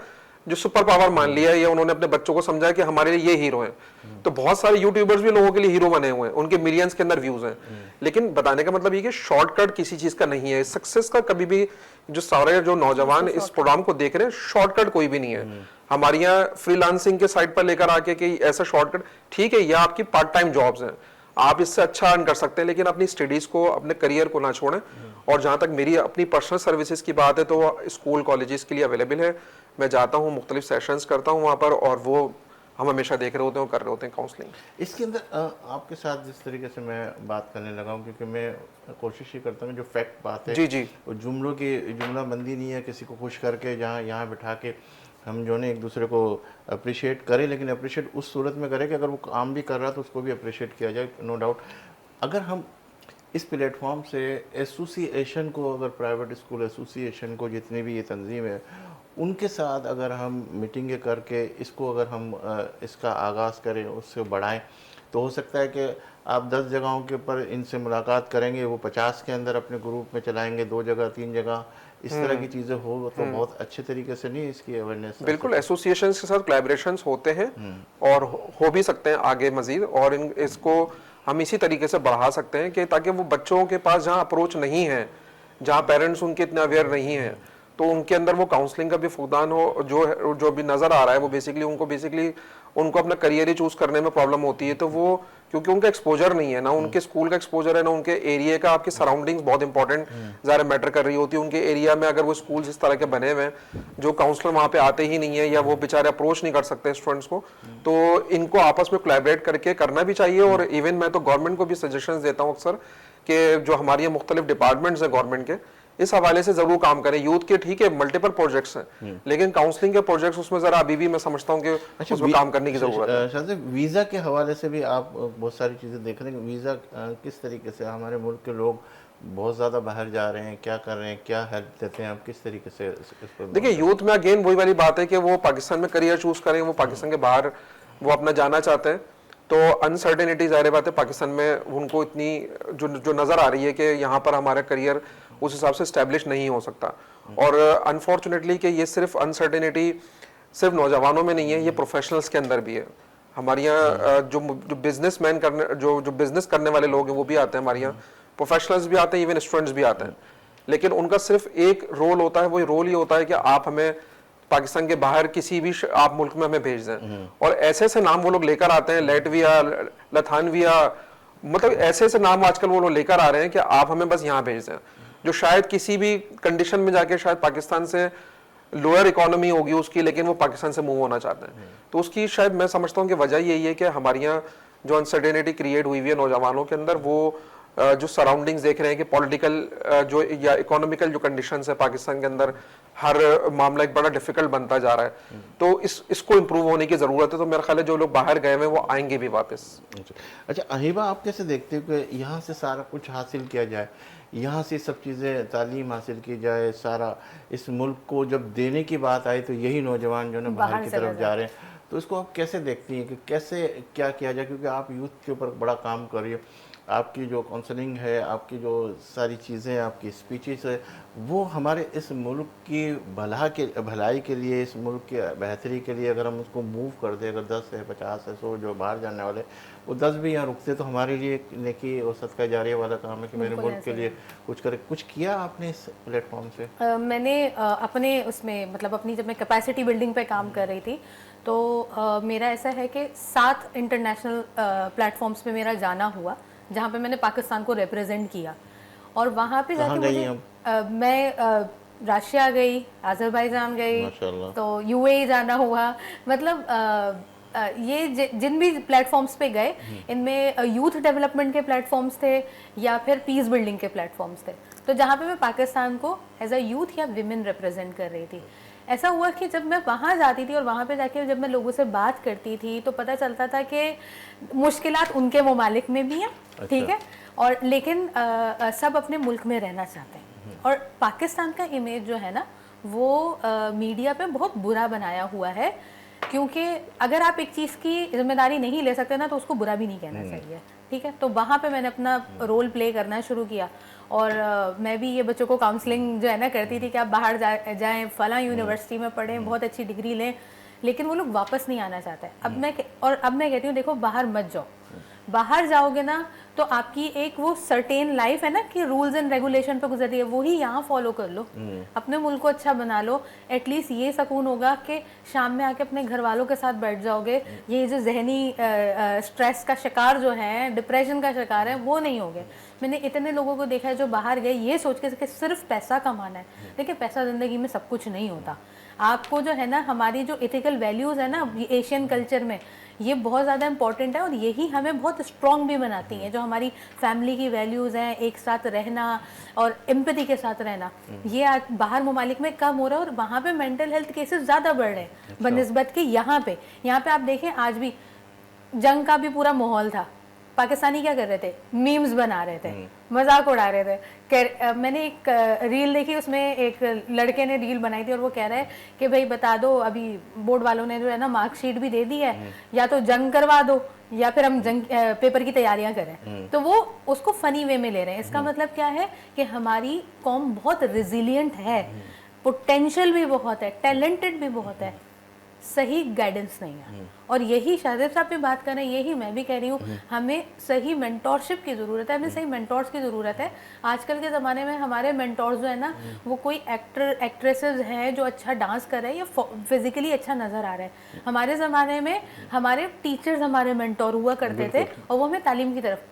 जो सुपर पावर मान लिया है, या उन्होंने अपने बच्चों को समझा कि हमारे लिए ये हीरो हैं। तो बहुत सारे यूट्यूबर्स भी लोगों के लिए हीरो बने हुए हैं, उनके मिलियंस के अंदर व्यूज हैं। लेकिन बताने का मतलब ये कि शॉर्टकट किसी चीज का नहीं है। सक्सेस का कभी भी जो सारे जो नौजवान इस प्रोग्राम को देख रहे हैं, शॉर्टकट कोई भी नहीं है। हमारे यहाँ फ्रीलांसिंग के साइड पर लेकर आके कि ऐसा शॉर्टकट ठीक है, या आपकी पार्ट टाइम जॉब्स हैं, आप इससे अच्छा अर्न कर सकते हैं, लेकिन अपनी स्टडीज को, अपने करियर को ना छोड़ें। और जहां तक मेरी अपनी पर्सनल सर्विसेज की बात है तो स्कूल कॉलेजेस के लिए अवेलेबल है। मैं जाता हूँ, मुख्तलिफ सेशंस करता हूँ वहाँ पर, और वो हम हमेशा देख रहे होते हैं और कर रहे होते हैं काउंसलिंग। इसके अंदर आपके साथ जिस तरीके से मैं बात करने लगा हूँ, क्योंकि मैं कोशिश ही करता हूँ जो फैक्ट बात है जी जी, वो जुमलाबंदी नहीं है, किसी को खुश करके जहाँ यहाँ बिठा के हम जो है एक दूसरे को अप्रिशिएट करें, लेकिन अप्रिशिएट उस सूरत में करें कि अगर वो काम भी कर रहा है तो उसको भी अप्रिशिएट किया जाए, नो डाउट। अगर हम इस प्लेटफॉर्म से एसोसिएशन को, अगर प्राइवेट स्कूल एसोसिएशन को, जितनी भी ये तंजीम है, उनके साथ अगर हम मीटिंगें करके इसको अगर हम इसका आगाज़ करें, उससे बढ़ाएं, तो हो सकता है कि आप 10 जगहों के ऊपर इनसे मुलाकात करेंगे, वो 50 के अंदर अपने ग्रुप में चलाएंगे, 2 जगह 3 जगह इस तरह की चीज़ें हो तो बहुत अच्छे तरीके से नहीं इसकी अवेयरनेस। बिल्कुल, एसोसिएशन के साथ कोलैबोरेशंस होते हैं और हो भी सकते हैं आगे मजीद, और इसको हम इसी तरीके से बढ़ा सकते हैं कि ताकि वो बच्चों के पास जहाँ अप्रोच नहीं है, जहाँ पेरेंट्स उनके इतने अवेयर नहीं हैं, तो उनके अंदर वो काउंसलिंग का भी फुकदान हो। जो भी नज़र आ रहा है वो बेसिकली उनको अपना करियर ही चूज करने में प्रॉब्लम होती है, तो वो क्योंकि उनका एक्सपोजर नहीं है, ना उनके स्कूल का एक्सपोजर है, ना उनके एरिया का। आपकी सराउंडिंग्स बहुत इंपॉर्टेंट ज़्यादा मैटर कर रही होती है। उनके एरिया में अगर वो स्कूल्स इस तरह के बने हुए हैं, जो काउंसलर वहाँ पे आते ही नहीं है, या वो बेचारे अप्रोच नहीं कर सकते स्टूडेंट्स को, तो इनको आपस में कोलैबोरेट करके करना भी चाहिए। और इवन मैं तो गवर्नमेंट को भी सजेशंस देता हूँ अक्सर कि जो हमारी ये मुख्तलिफ डिपार्टमेंट्स हैं गवर्नमेंट के, इस हवाले से जरूर काम करें। यूथ के ठीक है मल्टीपल प्रोजेक्ट्स हैं, लेकिन काउंसलिंग के प्रोजेक्ट्स उसमें जरा अभी भी मैं समझता हूँ कि उसमें काम करने की जरूरत है। शायद वीज़ा के हवाले से भी आप बहुत सारी चीज़ें देख रहे हैं। वीज़ा किस तरीके से हमारे मुल्क के लोग बहुत ज़्यादा बाहर जा रहे हैं, क्या कर रहे हैं, क्या हेल्प देते हैं, आप किस तरीके से इस पर? देखिए, यूथ में अगेन वही वाली बात है कि वो पाकिस्तान में करियर चूज करें, वो पाकिस्तान के बाहर वो अपना जाना चाहते हैं, तो अनसर्टेनिटी ज़ाहिर बात है पाकिस्तान में उनको इतनी जो नज़र आ रही है कि यहाँ पर हमारा करियर उस हिसाब से स्टैब्लिश नहीं हो सकता। और अनफॉर्चुनेटली कि ये सिर्फ अनसर्टेनिटी सिर्फ नौजवानों में नहीं है, ये प्रोफेशनल्स के अंदर भी है। हमारे यहाँ जो बिजनेसमैन करने जो बिजनेस करने वाले लोग हैं वो भी आते हैं हमारे यहाँ, प्रोफेशनल्स भी आते हैं, इवन स्टूडेंट्स भी आते हैं। लेकिन उनका सिर्फ एक रोल होता है, वो रोल ये होता है कि आप हमें पाकिस्तान के बाहर किसी भी आप मुल्क में हमें भेज दें, और ऐसे ऐसे नाम वो लोग लेकर आते हैं, लेटविया, लथानविया, मतलब ऐसे ऐसे नाम आजकल वो लोग लेकर आ रहे हैं कि आप हमें बस यहाँ भेज दें, जो शायद किसी भी कंडीशन में जाके शायद पाकिस्तान से लोअर इकोनॉमी होगी उसकी, लेकिन वो पाकिस्तान से मूव होना चाहते हैं। तो उसकी शायद मैं समझता हूँ कि वजह यही है कि हमारे यहाँ जो अनसर्टेनिटी क्रिएट हुई हुई है नौजवानों के अंदर, वो जो सराउंडिंग्स देख रहे हैं कि पॉलिटिकल जो या इकोनॉमिकल जो कंडीशंस है पाकिस्तान के अंदर, हर मामला एक बड़ा डिफिकल्ट बनता जा रहा है, तो इसको इम्प्रूव होने की ज़रूरत है। तो मेरा ख्याल है जो लोग बाहर गए हुए हैं वो आएंगे भी वापस। अच्छा अहिबा, आप कैसे देखते हो कि यहाँ से सारा कुछ हासिल किया जाए, यहाँ से सब चीज़ें तालीम हासिल की जाए, सारा इस मुल्क को जब देने की बात आई तो यही नौजवान जो है बाहर की तरफ जा रहे हैं, तो इसको आप कैसे देखती हैं कि कैसे क्या किया जाए? क्योंकि आप यूथ के ऊपर बड़ा काम कर रही हो, आपकी जो काउंसलिंग है, आपकी जो सारी चीज़ें, आपकी स्पीचेस है, वो हमारे इस मुल्क की भलाई के लिए, इस मुल्क की बेहतरी के लिए अगर हम उसको मूव कर दें, अगर 10 है, 50 है, 100 जो बाहर जाने वाले वो 10 भी यहाँ रुकते तो हमारे लिए एक नेकी और सदका जारिया वाला काम है कि मेरे मुल्क के लिए कुछ करे। कुछ किया आपने इस प्लेटफॉर्म से? मैंने अपने उसमें मतलब अपनी जब मैं कैपेसिटी बिल्डिंग पे काम कर रही थी तो मेरा ऐसा है कि 7 इंटरनेशनल प्लेटफॉर्म्स पे मेरा जाना हुआ जहाँ पे मैंने पाकिस्तान को रिप्रेजेंट किया, और वहाँ पे जाके मुझे मैं रशिया गई, अजरबैजान गई, तो यूएई जाना हुआ, मतलब ये जिन भी प्लेटफॉर्म्स पे गए इनमें यूथ डेवलपमेंट के प्लेटफॉर्म्स थे या फिर पीस बिल्डिंग के प्लेटफॉर्म्स थे, तो जहाँ पे मैं पाकिस्तान को एज अ यूथ या विमेन रिप्रेजेंट कर रही थी। ऐसा हुआ कि जब मैं वहाँ जाती थी और वहाँ पे जाके जब मैं लोगों से बात करती थी तो पता चलता था कि मुश्किलात उनके ममालिक में भी हैं, ठीक है, और लेकिन सब अपने मुल्क में रहना चाहते हैं। और पाकिस्तान का इमेज जो है ना वो मीडिया पे बहुत बुरा बनाया हुआ है, क्योंकि अगर आप एक चीज़ की जिम्मेदारी नहीं ले सकते ना तो उसको बुरा भी नहीं कहना चाहिए, ठीक है। तो वहाँ पे मैंने अपना रोल प्ले करना शुरू किया, और मैं भी ये बच्चों को काउंसलिंग जो है ना करती थी कि आप बाहर जाएं, फला यूनिवर्सिटी में पढ़ें, बहुत अच्छी डिग्री लें, लेकिन वो लोग वापस नहीं आना चाहते। अब मैं कहती हूँ देखो बाहर मत जाओ, बाहर जाओगे ना तो आपकी एक वो सर्टेन लाइफ है ना कि रूल्स एंड रेगुलेशन पे गुजरती है, वही यहाँ फॉलो कर लो, अपने मुल्क को अच्छा बना लो। एटलीस्ट ये सुकून होगा कि शाम में आके अपने घर वालों के साथ बैठ जाओगे, ये जो जहनी स्ट्रेस का शिकार जो है, डिप्रेशन का शिकार है, वो नहीं होगे। मैंने इतने लोगों को देखा है जो बाहर गए ये सोच के कि सिर्फ पैसा कमाना है। देखिए पैसा ज़िंदगी में सब कुछ नहीं होता। आपको जो है ना हमारी जो एथिकल वैल्यूज़ है ना एशियन कल्चर में, ये बहुत ज़्यादा इंपॉर्टेंट है और यही हमें बहुत स्ट्रॉन्ग भी बनाती हैं। जो हमारी फैमिली की वैल्यूज़ हैं, एक साथ रहना और एम्पैथी के साथ रहना, ये आज बाहर ममालिक में कम हो रहा है और वहाँ पे मेंटल हेल्थ केसेस ज़्यादा बढ़ रहे हैं बनिस्बत के यहाँ पे आप देखें आज भी जंग का भी पूरा माहौल था। पाकिस्तानी क्या कर रहे थे, मीम्स बना रहे थे, मजाक उड़ा रहे थे। मैंने एक रील देखी, उसमें एक लड़के ने रील बनाई थी और वो कह रहा है कि भाई बता दो, अभी बोर्ड वालों ने जो है ना मार्कशीट भी दे दी है, या तो जंग करवा दो या फिर हम जंग पेपर की तैयारियां करें। तो वो उसको फनी वे में ले रहे हैं। इसका मतलब क्या है कि हमारी कौम बहुत रिजिलियंट है, पोटेंशियल भी बहुत है, टैलेंटेड भी बहुत है, सही गाइडेंस नहीं है। और यही शाहजेब साहब भी बात कर रहे हैं, यही मैं भी कह रही हूँ, हमें सही मेंटोरशिप की ज़रूरत है, हमें सही मेंटोर्स की ज़रूरत है। आजकल के ज़माने में हमारे मेंटोर्स जो है ना वो कोई एक्ट्रेसेस हैं जो अच्छा डांस कर रहे हैं या फिजिकली अच्छा नज़र आ रहा है। हमारे ज़माने में हमारे टीचर्स हमारे मेंटोर हुआ करते थे और वो हमें तालीम की तरफ।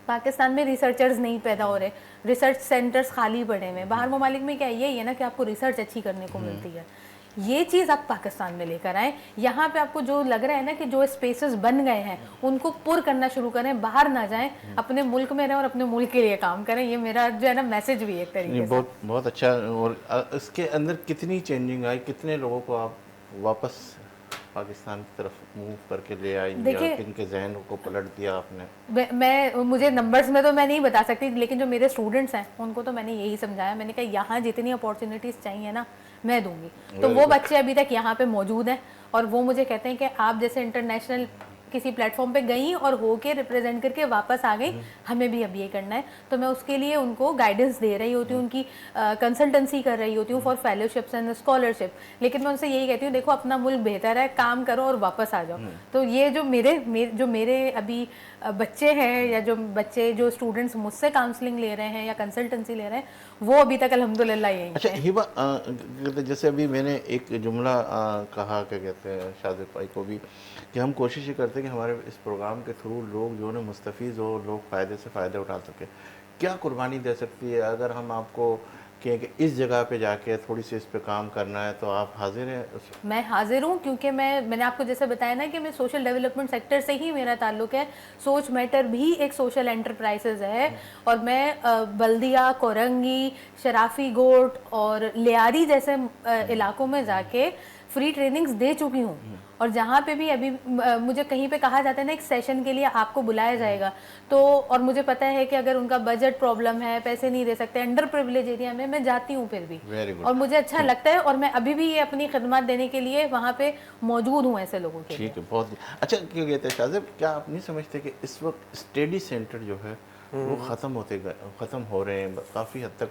पाकिस्तान में रिसर्चर्स नहीं पैदा हो रहे, रिसर्च सेंटर्स खाली पड़े हुए। बाहर ममालिक में क्या यही है ना कि आपको रिसर्च अच्छी करने को मिलती है। ये चीज़ आप पाकिस्तान में लेकर आए। यहाँ पे आपको जो लग रहा है ना कि जो स्पेसेस बन गए हैं उनको पुर करना शुरू करें, बाहर ना जाएं, अपने मुल्क में रहें और अपने मुल्क के लिए काम करें। ये मेरा जो है ना मैसेज भी एक तरीके से। बहुत अच्छा। और इसके अंदर कितनी चेंजिंग आई, कितने लोगों को आप वापस पाकिस्तान की तरफ मूव करके ले आई, या किनके जहन को पलट दिया आपने? मुझे नंबर्स में तो मैं नहीं बता सकती, लेकिन जो मेरे स्टूडेंट्स हैं उनको तो मैंने यही समझाया। मैंने कहा यहाँ जितनी अपॉर्चुनिटीज़ चाहिए ना मैं दूंगी। तो वो बच्चे अभी तक यहाँ पे मौजूद हैं और वो मुझे कहते हैं कि आप जैसे इंटरनेशनल किसी प्लेटफॉर्म पे गई और होके रिप्रेजेंट करके वापस आ गई, हमें भी अब ये करना है, तो मैं उसके लिए उनको गाइडेंस दे रही होती हूँ, उनकी कंसल्टेंसी कर रही होती हूँ फॉर फेलोशिप्स एंड स्कॉलरशिप। लेकिन मैं उनसे यही कहती हूँ, देखो अपना मुल्क बेहतर है, काम करो और वापस आ जाओ। तो ये जो मेरे अभी बच्चे हैं, या जो स्टूडेंट्स मुझसे काउंसलिंग ले रहे हैं या कंसल्टेंसी ले रहे हैं, वो अभी तक अल्हम्दुलिल्लाह यही अच्छा हैं। हिबा, जैसे अभी मैंने एक जुमला कहा, क्या कहते हैं शादिक भाई को भी, कि हम कोशिश ये करते हैं कि हमारे इस प्रोग्राम के थ्रू लोग जो है ना मुस्तफ़ीज़ हो, लोग फ़ायदे से फ़ायदे उठा सकें। क्या कुर्बानी दे सकती है अगर हम आपको कहें कि इस जगह पे जाके थोड़ी सी इस पे काम करना है, तो आप हाजिर हैं मैं हाजिर हूँ, क्योंकि मैंने आपको जैसे बताया ना कि मैं सोशल डेवलपमेंट सेक्टर से ही मेरा ताल्लुक है। सोच मैटर भी एक सोशल एंटरप्राइजेज है, और मैं बल्दिया, कोरंगी, शराफी गोट और लियारी जैसे इलाकों में जाके फ्री ट्रेनिंग्स दे चुकी हूँ। और जहाँ पे भी अभी मुझे कहीं पे कहा जाता है ना एक सेशन के लिए आपको बुलाया जाएगा, तो और मुझे पता है कि अगर उनका बजट प्रॉब्लम है, पैसे नहीं दे सकते, अंडर प्रिविलेज एरिया में मैं जाती हूँ फिर भी, वेरी गुड, और मुझे अच्छा लगता है, और मैं अभी भी ये अपनी खिदमत देने के लिए वहाँ पे मौजूद हूँ ऐसे लोगों के लिए। ठीक है, बहुत अच्छा। क्यों कहते हैं शाहज़ेब, क्या आप नहीं समझते कि इस वक्त स्टडी सेंटर जो है वो ख़त्म हो रहे हैं काफ़ी हद तक?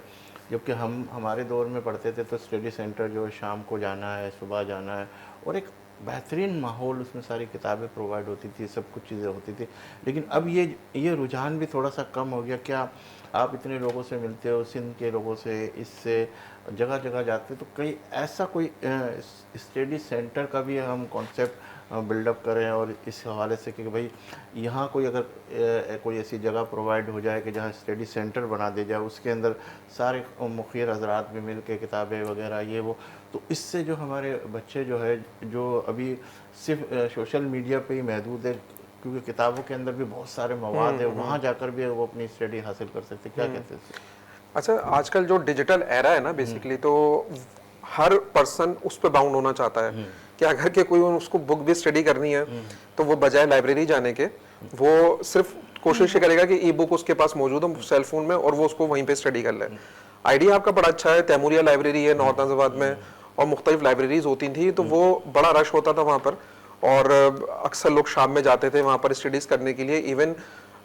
जबकि हम हमारे दौर में पढ़ते थे तो स्टडी सेंटर जो है शाम को जाना है, सुबह जाना है, और एक बेहतरीन माहौल, उसमें सारी किताबें प्रोवाइड होती थी, सब कुछ चीज़ें होती थी। लेकिन अब ये रुझान भी थोड़ा सा कम हो गया। क्या आप इतने लोगों से मिलते हो, सिंध के लोगों से, इससे जगह जगह जाते हो, तो कहीं ऐसा कोई स्टडी सेंटर का भी हम कॉन्सेप्ट बिल्डअप करें, और इस हवाले से कि भाई यहाँ कोई अगर कोई ऐसी जगह प्रोवाइड हो जाए कि जहाँ स्टडी सेंटर बना दे जाए, उसके अंदर सारे मुखिर हजरात भी मिल के किताबें वगैरह ये वो, तो इससे जो हमारे बच्चे जो है, जो अभी सिर्फ सोशल मीडिया पे ही महदूद है, क्योंकि किताबों के अंदर भी बहुत सारे मवाद है, वहाँ जाकर भी वो अपनी स्टडी हासिल कर सकते, क्या कहते हैं? अच्छा, आजकल जो डिजिटल एरा है ना बेसिकली, तो हर पर्सन उस पर बाउंड होना चाहता है कि अगर के कोई उसको बुक भी स्टडी करनी है तो वो बजाय लाइब्रेरी जाने के वो सिर्फ कोशिश ये करेगा कि ई बुक उसके पास मौजूद हो सेल फोन में, और वो उसको वहीं पे स्टडी कर ले। आइडिया आपका बड़ा अच्छा है। तैमूरिया लाइब्रेरी है नॉर्थ नाजिबाद में, और मुख्तलिफ लाइब्रेरीज होती थी, तो वो बड़ा रश होता था वहाँ पर, और अक्सर लोग शाम में जाते थे वहाँ पर स्टडीज करने के लिए। इवन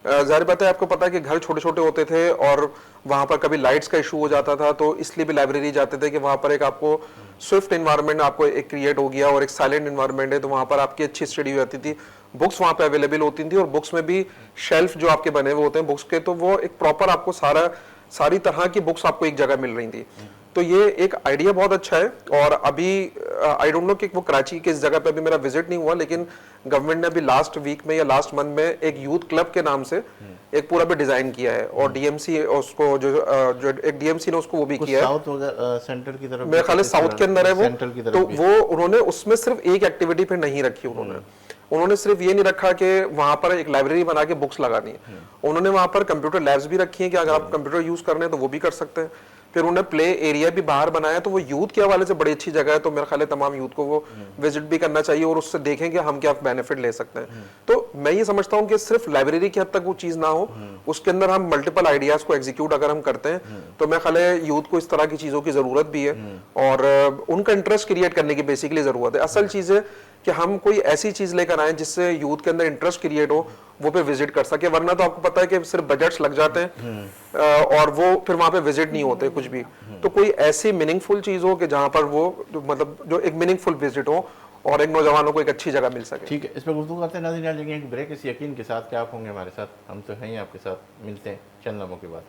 जाहिर बात है, आपको पता है कि घर छोटे छोटे होते थे और वहाँ पर कभी लाइट्स का इशू हो जाता था, तो इसलिए भी लाइब्रेरी जाते थे कि वहाँ पर एक आपको स्विफ्ट इन्वायरमेंट आपको एक क्रिएट हो गया, और एक साइलेंट इन्वायरमेंट है, तो वहाँ पर आपकी अच्छी स्टडी हो जाती थी। बुक्स वहाँ पे अवेलेबल होती थी, और बुक्स में भी शेल्फ जो आपके बने हुए होते हैं बुक्स के, तो वो एक प्रॉपर आपको सारी तरह की बुक्स आपको एक जगह मिल रही थी। तो ये एक आइडिया बहुत अच्छा है। और अभी आई डोंट नो कि वो कराची किस जगह पे अभी मेरा विजिट नहीं हुआ, लेकिन गवर्नमेंट ने अभी लास्ट वीक में या लास्ट मंथ में एक यूथ क्लब के नाम से एक पूरा भी डिजाइन किया है, और डीएमसी उसको जो एक डीएमसी ने उसको वो भी किया है, साउथ सेंटर की तरफ, मेरे ख्याल है साउथ के अंदर है वो, सेंट्रल की तरफ तो भी। वो उन्होंने उसमें सिर्फ एक एक्टिविटी पे नहीं रखी। उन्होंने सिर्फ ये नहीं रखा कि वहां पर एक लाइब्रेरी बना के बुक्स लगानी है, उन्होंने वहां पर कंप्यूटर लैब्स भी रखी हैं कि अगर आप कंप्यूटर यूज कर रहे हैं तो वो भी कर सकते हैं। फिर उन्होंने प्ले एरिया भी बाहर बनाया, तो वो यूथ के हवाले से बड़ी अच्छी जगह है। तो मेरे ख्याल है तमाम यूथ को वो विजिट भी करना चाहिए, और उससे देखें कि हम क्या बेनिफिट ले सकते हैं। तो मैं ये समझता हूँ कि सिर्फ लाइब्रेरी की हद तक वो चीज ना हो, उसके अंदर हम मल्टीपल आइडियाज को एग्जीक्यूट अगर हम करते हैं, तो मेरे ख्याल है यूथ को इस तरह की चीजों की जरूरत भी है, और उनका इंटरेस्ट क्रिएट करने की बेसिकली जरूरत है। असल चीज है कि हम कोई ऐसी चीज लेकर आए जिससे यूथ के अंदर इंटरेस्ट क्रिएट हो, वो पे विजिट कर सके। वरना तो आपको पता है कि सिर्फ बजट्स लग जाते हैं और वो फिर वहां पे विजिट नहीं होते कुछ भी। तो कोई ऐसी मीनिंगफुल चीज हो कि जहां पर वो मतलब जो एक मीनिंगफुल विजिट हो और एक नौजवानों को एक अच्छी जगह मिल सके। ठीक है, इस पर गुफ्तगू करते हैं नाज़रीन, लेंगे एक ब्रेक इस यकीन के साथ कि आप होंगे हमारे साथ, हम तो हैं ही आपके साथ। मिलते हैं चंद लम्हों के बाद।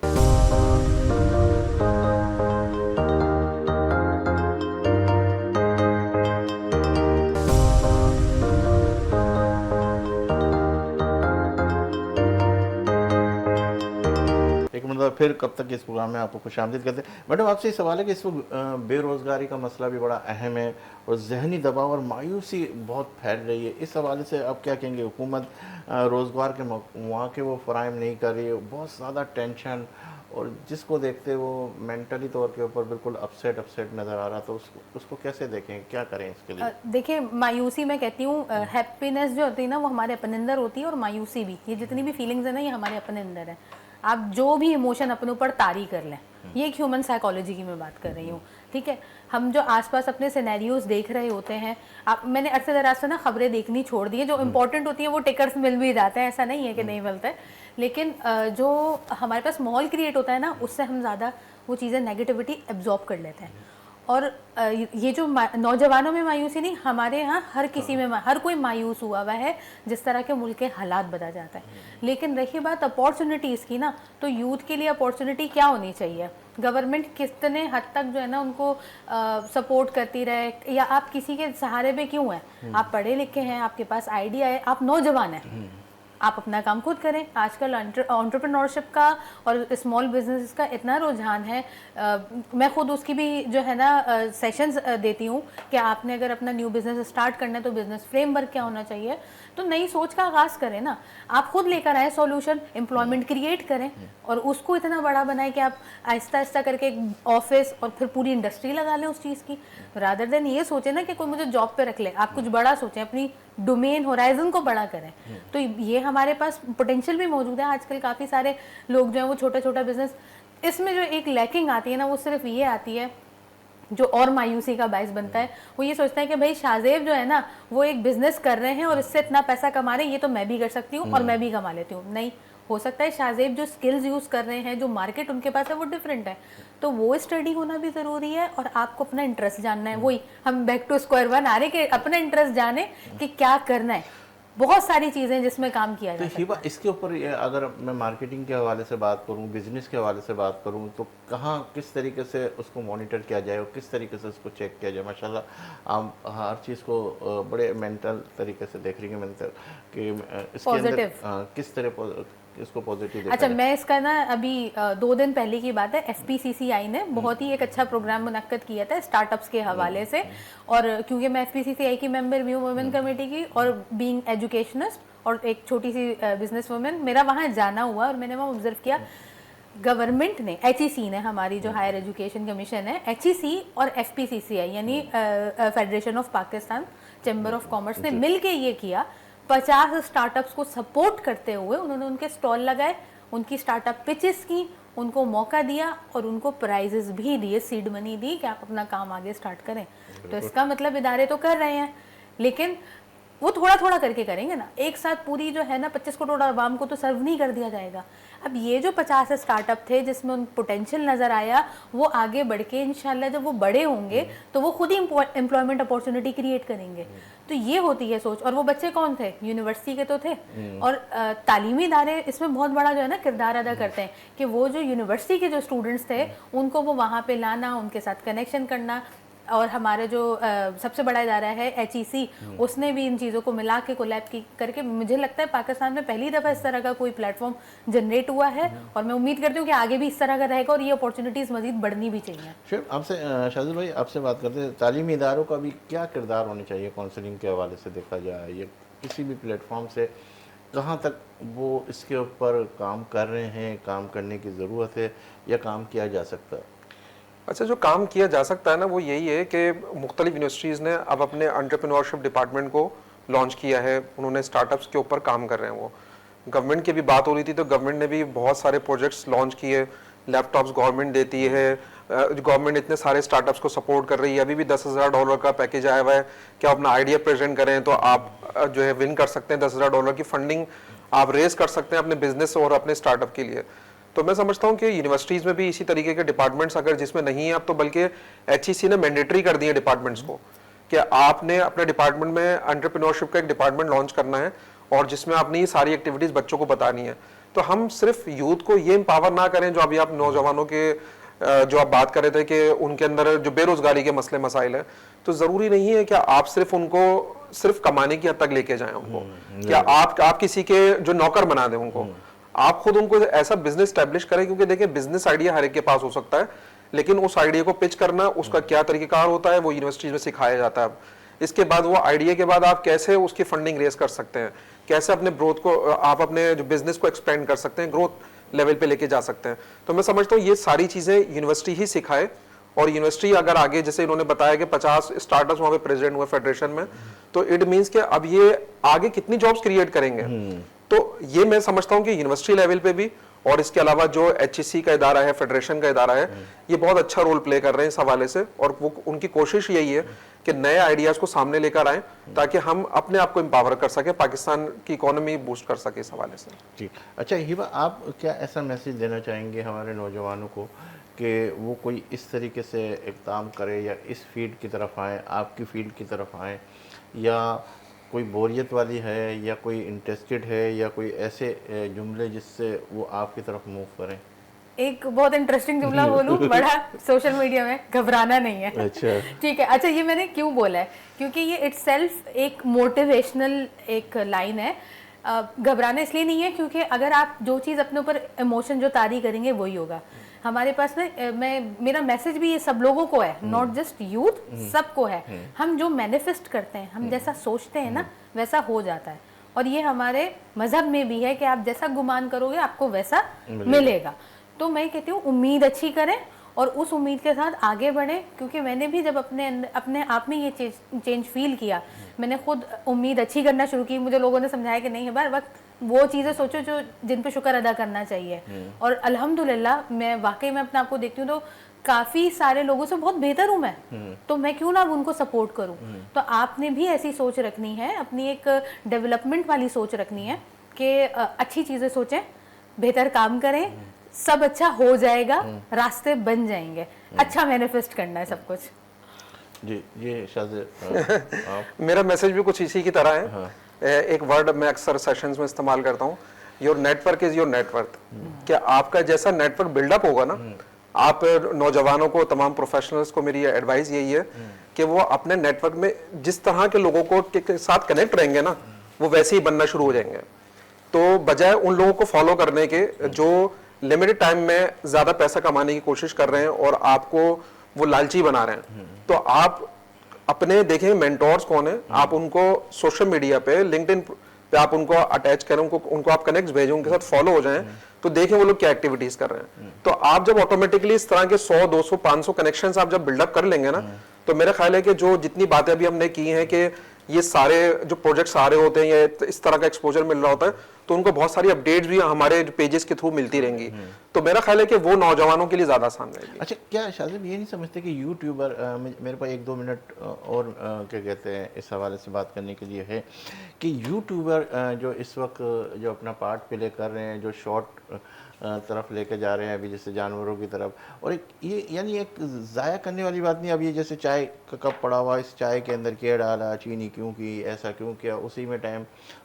एक मतलब फिर कब तक इस प्रोग्राम में आपको खुशामदीद करते हैं। मैडम, आपसे इस सवाल है कि इस वक्त बेरोज़गारी का मसला भी बड़ा अहम है, और जहनी दबाव और मायूसी बहुत फैल रही है। इस हवाले से आप क्या कहेंगे? हुकूमत रोज़गार के मौके वो फराहम नहीं कर रही है, बहुत ज़्यादा टेंशन, और जिसको देखते वो मेंटली तौर के ऊपर बिल्कुल अपसेट नज़र आ रहा, तो उसको कैसे देखें, क्या करें इसके लिए? देखिए, मायूसी मैं कहती हूँ, हैप्पीनेस जो होती है ना वो हमारे अपने अंदर होती है, और मायूसी भी, ये जितनी भी फीलिंग्स है ना ये हमारे अपने अंदर है। आप जो भी इमोशन अपने ऊपर तारी कर लें, ये एक ह्यूमन साइकोलॉजी की मैं बात कर रही हूँ, ठीक है। हम जो आसपास अपने सिनेरियोज देख रहे होते हैं, मैंने अरसे दराज से ना खबरें देखनी छोड़ दी है। जो इम्पोर्टेंट होती है वो टिकर्स मिल भी जाते हैं, ऐसा नहीं है कि नहीं मिलते हैं, लेकिन जो हमारे पास माहौल क्रिएट होता है ना, उससे हम ज़्यादा वो चीज़ें नेगेटिविटी एब्जॉर्ब कर लेते हैं। और ये जो नौजवानों में मायूसी नहीं, हमारे यहाँ हर किसी में हर कोई मायूस हुआ है जिस तरह के मुल्क के हालात बदल जाता है। लेकिन रही बात अपॉर्चुनिटीज़ की ना, तो यूथ के लिए अपॉर्चुनिटी क्या होनी चाहिए? गवर्नमेंट कितने हद तक जो है ना उनको सपोर्ट करती रहे, या आप किसी के सहारे पे क्यों हैं? आप पढ़े लिखे हैं, आपके पास आइडिया है, आप नौजवान हैं, आप अपना काम खुद करें। आजकल एंटरप्रेन्योरशिप का और स्मॉल बिजनेस का इतना रुझान है, मैं खुद उसकी भी जो है ना सेशंस देती हूँ कि आपने अगर अपना न्यू बिजनेस स्टार्ट करना है तो बिजनेस फ्रेमवर्क क्या होना चाहिए। तो नई सोच का आगाज़ करें ना, आप खुद लेकर आए सॉल्यूशन, एम्प्लॉयमेंट क्रिएट करें और उसको इतना बड़ा बनाएं कि आप आहिस्ता आहिस्ता करके एक ऑफिस और फिर पूरी इंडस्ट्री लगा लें उस चीज़ की, रादर देन ये सोचें ना कि कोई मुझे जॉब पे रख ले। आप कुछ बड़ा सोचें, अपनी डोमेन होराइजन को बड़ा करें। तो ये हमारे पास पोटेंशियल भी मौजूद है। आजकल काफ़ी सारे लोग जो हैं वो छोटा छोटा बिजनेस, इसमें जो एक लैकिंग आती है ना वो सिर्फ ये आती है, जो और मायूसी का बायस बनता है, वो ये सोचता है कि भाई शाहजेब जो है ना वो एक बिजनेस कर रहे हैं और इससे इतना पैसा कमा रहे हैं, ये तो मैं भी कर सकती हूँ और मैं भी कमा लेती हूँ। नहीं हो सकता है शाहजेब जो स्किल्स यूज़ कर रहे हैं, जो मार्केट उनके पास है वो डिफरेंट है, तो वो स्टडी होना भी ज़रूरी है और आपको अपना इंटरेस्ट जानना है। वही हम बैक टू स्क्वायर वन आ रहे कि अपना इंटरेस्ट जाने कि क्या करना है। बहुत सारी चीज़ें जिसमें काम किया तो जा सकता हिबा, इसके ऊपर अगर मैं मार्केटिंग के हवाले से बात करूं, बिजनेस के हवाले से बात करूं, तो कहाँ किस तरीके से उसको मॉनिटर किया जाए और किस तरीके से उसको चेक किया जाए? माशाल्लाह आप हर चीज़ को बड़े मेंटल तरीके से देख रही हैं, मेंटल कि इसके अंदर किस तरह इसको पॉजिटिव देखा अच्छा जाए। मैं इसका ना अभी 2 दिन पहले की बात है, FPCCI ने बहुत ही एक अच्छा प्रोग्राम मुनक्कद किया था स्टार्टअप्स के हवाले से। और क्योंकि मैं FPCCI की मेंबर भी हूँ वुमेन कमेटी की, और बीइंग एजुकेशनिस्ट और एक छोटी सी बिजनेस वुमेन, मेरा वहाँ जाना हुआ और मैंने वहाँ ऑब्जर्व किया। गवर्नमेंट ने, HEC ने, हमारी जो हायर एजुकेशन कमीशन है, HEC और FPCCI यानी federation of Pakistan chamber of commerce ने मिल के ये किया। 50 स्टार्टअप्स को सपोर्ट करते हुए उन्होंने उनके स्टॉल लगाए, उनकी स्टार्टअप पिचेस की, उनको मौका दिया और उनको प्राइजेस भी दिए, सीड मनी दी कि आप अपना काम आगे स्टार्ट करें। तो इसका मतलब इदारे तो कर रहे हैं, लेकिन वो थोड़ा थोड़ा करके करेंगे ना, एक साथ पूरी जो है ना 25 करोड़ आवाम को तो सर्व नहीं कर दिया जाएगा। अब ये जो 50 स्टार्टअप थे जिसमें उन पोटेंशियल नज़र आया, वो आगे बढ़ के इंशाल्लाह जब वो बड़े होंगे तो वो खुद ही एम्प्लॉयमेंट अपॉर्चुनिटी क्रिएट करेंगे। तो ये होती है सोच। और वो बच्चे कौन थे? यूनिवर्सिटी के तो थे। और तालीमी इदारे इसमें बहुत बड़ा जो है ना किरदार अदा करते हैं कि वो जो यूनिवर्सिटी के जो स्टूडेंट्स थे उनको वो वहाँ पे लाना, उनके साथ कनेक्शन करना। और हमारे जो सबसे बड़ा इदारा है HEC, उसने भी इन चीज़ों को मिला के कोलैब की करके, मुझे लगता है पाकिस्तान में पहली दफ़ा इस तरह का कोई प्लेटफॉर्म जनरेट हुआ है। और मैं उम्मीद करती हूँ कि आगे भी इस तरह का रहेगा और ये अपॉर्चुनिटीज़ मजीद बढ़नी भी चाहिए। फिर आपसे शाहज़ेब भाई आपसे बात करते हैं, तालीमी इदारों का भी क्या किरदार होना चाहिए काउंसलिंग के हवाले से देखा जाए, या किसी भी प्लेटफॉर्म से कहाँ तक वो इसके ऊपर काम कर रहे हैं, काम करने की ज़रूरत है या काम किया जा सकता है? अच्छा, जो काम किया जा सकता है ना वो यही है कि मुख्तलिफ यूनिवर्सिटीज़ ने अब अपने एंटरप्रेन्योरशिप डिपार्टमेंट को लॉन्च किया है, उन्होंने स्टार्टअप्स के ऊपर काम कर रहे हैं। वो गवर्नमेंट की भी बात हो रही थी तो गवर्नमेंट ने भी बहुत सारे प्रोजेक्ट्स लॉन्च किए, लैपटॉप्स गवर्नमेंट देती है, गवर्नमेंट इतने सारे स्टार्टअप्स को सपोर्ट कर रही है। अभी भी $10,000 का पैकेज आया हुआ है कि आप अपना आइडिया प्रेजेंट करें तो आप जो है विन कर सकते हैं, $10,000 की फंडिंग आप रेज कर सकते हैं अपने बिजनेस और अपने स्टार्टअप के लिए। तो मैं समझता हूँ कि यूनिवर्सिटीज़ में भी इसी तरीके के डिपार्टमेंट्स अगर जिसमें नहीं है अब तो बल्कि HEC ने मैंडेटरी कर दिए डिपार्टमेंट्स को कि आपने अपने डिपार्टमेंट में एंटरप्रेन्योरशिप का एक डिपार्टमेंट लॉन्च करना है और जिसमें आपने ये सारी एक्टिविटीज़ बच्चों को बतानी है। तो हम सिर्फ यूथ को ये एम्पावर ना करें, जो अभी आप नौजवानों के जो आप बात कर रहे थे कि उनके अंदर जो बेरोजगारी के मसले मसाइल हैं, तो ज़रूरी नहीं है कि आप सिर्फ उनको सिर्फ कमाने की हद तक लेके जाएं उनको, क्या आप किसी के जो नौकर बना दें उनको, आप खुद उनको ऐसा बिजनेस स्टैब्लिश करें। क्योंकि देखिए बिजनेस आइडिया हर एक के पास हो सकता है, लेकिन उस आइडिया को पिच करना, उसका क्या तरीकेकार होता है वो यूनिवर्सिटीज में सिखाया जाता है। इसके बाद वो आइडिया के बाद आप कैसे उसकी फंडिंग रेज कर सकते हैं, कैसे अपने ग्रोथ को आप अपने जो बिजनेस को एक्सपेंड कर सकते हैं, ग्रोथ लेवल पे लेके जा सकते हैं। तो मैं समझता हूँ ये सारी चीजें यूनिवर्सिटी ही सिखाए। और यूनिवर्सिटी अगर आगे, जैसे इन्होंने बताया कि 50 स्टार्टअप्स वहाँ पे प्रेजेंट हुए फेडरेशन में, तो इट मींस कि अब ये आगे कितनी जॉब्स क्रिएट करेंगे। तो ये मैं समझता हूँ कि यूनिवर्सिटी लेवल पे भी और इसके अलावा जो HEC का इदारा है, फेडरेशन का इदारा है, ये बहुत अच्छा रोल प्ले कर रहे हैं इस हवाले से। और वो उनकी कोशिश यही है कि नए आइडियाज को सामने लेकर आएं ताकि हम अपने आप को एम्पावर कर सकें, पाकिस्तान की इकोनॉमी बूस्ट कर सके इस हवाले से। जी अच्छा हिबा, आप क्या ऐसा मैसेज देना चाहेंगे हमारे नौजवानों को कि वो कोई इस तरीके से इक़दाम करे या इस फील्ड की तरफ आए, आपकी फील्ड की तरफ आए, या कोई बोरियत वाली है या कोई इंटरेस्टेड है या कोई ऐसे जुमले जिससे वो आपकी तरफ मूव करें? एक बहुत इंटरेस्टिंग जुमला बोलूं बड़ा सोशल मीडिया में, घबराना नहीं है। अच्छा ठीक है। अच्छा, ये मैंने क्यों बोला है, क्योंकि ये इटसेल्फ एक मोटिवेशनल एक लाइन है। घबराना इसलिए नहीं है क्योंकि अगर आप जो चीज़ अपने ऊपर इमोशन जो तारी करेंगे वही होगा। हमारे पास ना मेरा मैसेज भी ये सब लोगों को है, नॉट जस्ट यूथ, सबको है। हम जो मैनिफेस्ट करते हैं, हम जैसा सोचते हैं ना वैसा हो जाता है। और ये हमारे मजहब में भी है कि आप जैसा गुमान करोगे आपको वैसा मिलेगा। तो मैं कहती हूँ उम्मीद अच्छी करें और उस उम्मीद के साथ आगे बढ़ें, क्योंकि मैंने भी जब अपने आप में ये चेंज फील किया, मैंने खुद उम्मीद अच्छी करना शुरू की। मुझे लोगों ने समझाया कि नहीं हर वक्त वो चीज़ें सोचो जो जिन पे शुक्र अदा करना चाहिए। और अल्हम्दुलिल्लाह मैं वाकई में अपने आप को देखती हूँ तो काफ़ी सारे लोगों से बहुत बेहतर हूँ मैं, तो मैं क्यों ना उनको सपोर्ट करूँ। तो आपने भी ऐसी सोच रखनी है, अपनी एक डेवलपमेंट वाली सोच रखनी है कि अच्छी चीज़ें सोचें, बेहतर काम करें, सब अच्छा हो जाएगा, रास्ते बन जाएंगे। अच्छा मैनिफेस्ट करना है सब कुछ। जी ये शायद आप मेरा मैसेज भी कुछ इसी की तरह है। हाँ। एक वर्ड मैं अक्सर सेशंस में इस्तेमाल करता हूँ, your network is your net worth. क्या आपका जैसा नेटवर्क बिल्डअप होगा ना, आप नौजवानों को, तमाम प्रोफेशनल्स को मेरी एडवाइस यही है कि वो अपने नेटवर्क में जिस तरह के लोगों को के साथ कनेक्ट रहेंगे ना, वो वैसे ही बनना शुरू हो जाएंगे। तो बजाय उन लोगों को फॉलो करने के जो लिमिटेड टाइम में ज्यादा पैसा कमाने की कोशिश कर रहे हैं और आपको वो लालची बना रहे हैं, तो आप अपने देखें मेंटोर्स कौन है, आप उनको सोशल मीडिया पे, लिंक्डइन पे आप उनको अटैच करें, उनको आप कनेक्ट भेजें, उनके साथ फॉलो हो जाएं, तो देखें वो लोग क्या एक्टिविटीज कर रहे हैं। तो आप जब ऑटोमेटिकली इस तरह के 100, 200, 500 कनेक्शंस आप जब बिल्डअप कर लेंगे ना, तो मेरा ख्याल है कि जो जितनी बातें अभी हमने की हैं कि ये सारे जो प्रोजेक्ट्स आ रहे होते हैं या इस तरह का एक्सपोजर मिल रहा होता है, तो उनको बहुत सारी अपडेट्स भी हमारे पेजेस के थ्रू मिलती रहेंगी। तो मेरा ख्याल है कि वो नौजवानों के लिए ज्यादा आसान रहेगी। अच्छा, क्या शाहज़ेब ये नहीं समझते कि यूट्यूबर, मेरे पास 1-2 मिनट और क्या कहते हैं इस हवाले से बात करने के लिए है कि यूट्यूबर जो इस वक्त जो अपना पार्ट प्ले कर रहे हैं, जो शॉर्ट तरफ लेके जा रहे हैं अभी, जैसे जानवरों की तरफ, और एक ये यानी एक ज़ाया करने वाली बात नहीं। अब ये जैसे चाय का कप पड़ा हुआ, इस चाय के अंदर क्या डाला, चीनी क्यों की, ऐसा क्यों किया, उसी में टाइम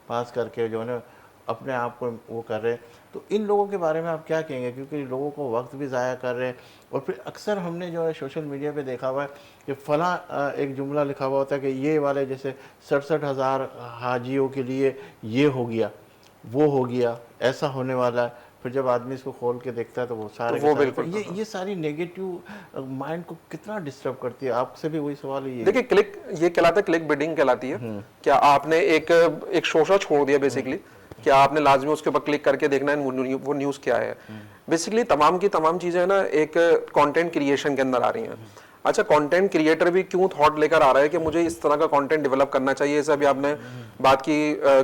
पास करके जो है ना अपने आप को वो कर रहे हैं। तो इन लोगों के बारे में आप क्या कहेंगे, क्योंकि लोगों को वक्त भी ज़ाया कर रहे हैं। और फिर अक्सर हमने जो है सोशल मीडिया पे देखा हुआ है कि फ़लाँ एक जुमला लिखा हुआ होता है कि ये वाले जैसे 67,000 हाजियों के लिए ये हो गया, वो हो गया, ऐसा होने वाला है। फिर जब आदमी इसको खोल के देखता है तो वो सारे वो बिल्कुल ये सारी नेगेटिव माइंड को कितना डिस्टर्ब करती है। आपसे भी वही सवाल है। देखिए, क्लिक ये कहलाता है, क्लिक बिडिंग कहलाती है। क्या आपने एक शोशा छोड़ दिया बेसिकली, क्या आपने लाजमी उसके ऊपर क्लिक करके देखना है वो न्यूज़ क्या है। बेसिकली तमाम की तमाम चीज़ें ना एक कंटेंट क्रिएशन के अंदर आ रही हैं। अच्छा, कंटेंट क्रिएटर भी क्यों थॉट लेकर आ रहा है कि मुझे इस तरह का कंटेंट डेवलप करना चाहिए। जैसे अभी आपने बात की,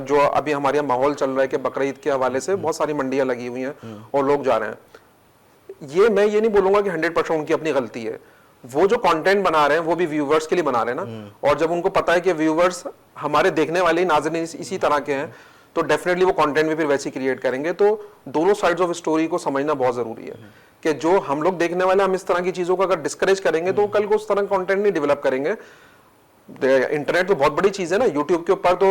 जो अभी हमारे यहाँ माहौल चल रहा है कि बकरीद के हवाले से बहुत सारी मंडियाँ लगी हुई हैं और लोग जा रहे हैं। ये मैं ये नहीं बोलूँगा कि 100% उनकी अपनी गलती है। वो जो कंटेंट बना रहे हैं वो भी व्यूवर्स के लिए बना रहे हैं ना, और जब उनको पता है कि व्यूवर्स हमारे देखने वाले ही नाज़रीन इसी तरह के हैं, तो डेफिनेटली वो कंटेंट भी फिर वैसे क्रिएट करेंगे। तो दोनों साइड्स ऑफ स्टोरी को समझना बहुत जरूरी है कि जो हम लोग देखने वाले, हम इस तरह की चीजों को अगर डिस्करेज करेंगे तो कल को उस तरह कंटेंट नहीं डेवलप करेंगे। इंटरनेट तो बहुत बड़ी चीज है ना, यूट्यूब के ऊपर तो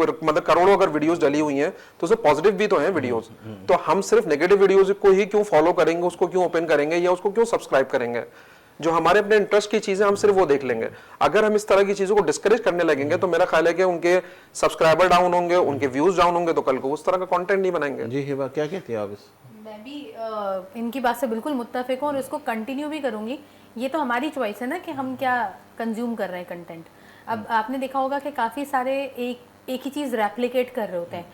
मतलब करोड़ों अगर वीडियोस डली हुई हैं तो उसमें पॉजिटिव भी तो हैं वीडियोस। तो हम सिर्फ नेगेटिव वीडियोस को ही क्यों फॉलो करेंगे, उसको क्यों ओपन करेंगे या उसको क्यों सब्सक्राइब करेंगे। जो हमारे अपने इंटरेस्ट की चीजें हम सिर्फ वो देख लेंगे। अगर हम इस तरह की चीजों को डिस्करेज करने लगेंगे तो मेरा ख्याल है कि उनके सब्सक्राइबर डाउन होंगे, उनके व्यूज डाउन होंगे, तो कल को उस तरह का कंटेंट नहीं बनाएंगे। जी हिबा, क्या कहती हैं आप इस? मैं भी इनकी बात से बिल्कुल मुत्तफिक हूँ और इसको कंटिन्यू भी करूँगी। ये तो हमारी चॉइस है ना कि हम क्या कंज्यूम कर रहे हैं कंटेंट। अब आपने देखा होगा कि काफ़ी सारे एक ही चीज़ रेप्लिकेट कर रहे होते हैं,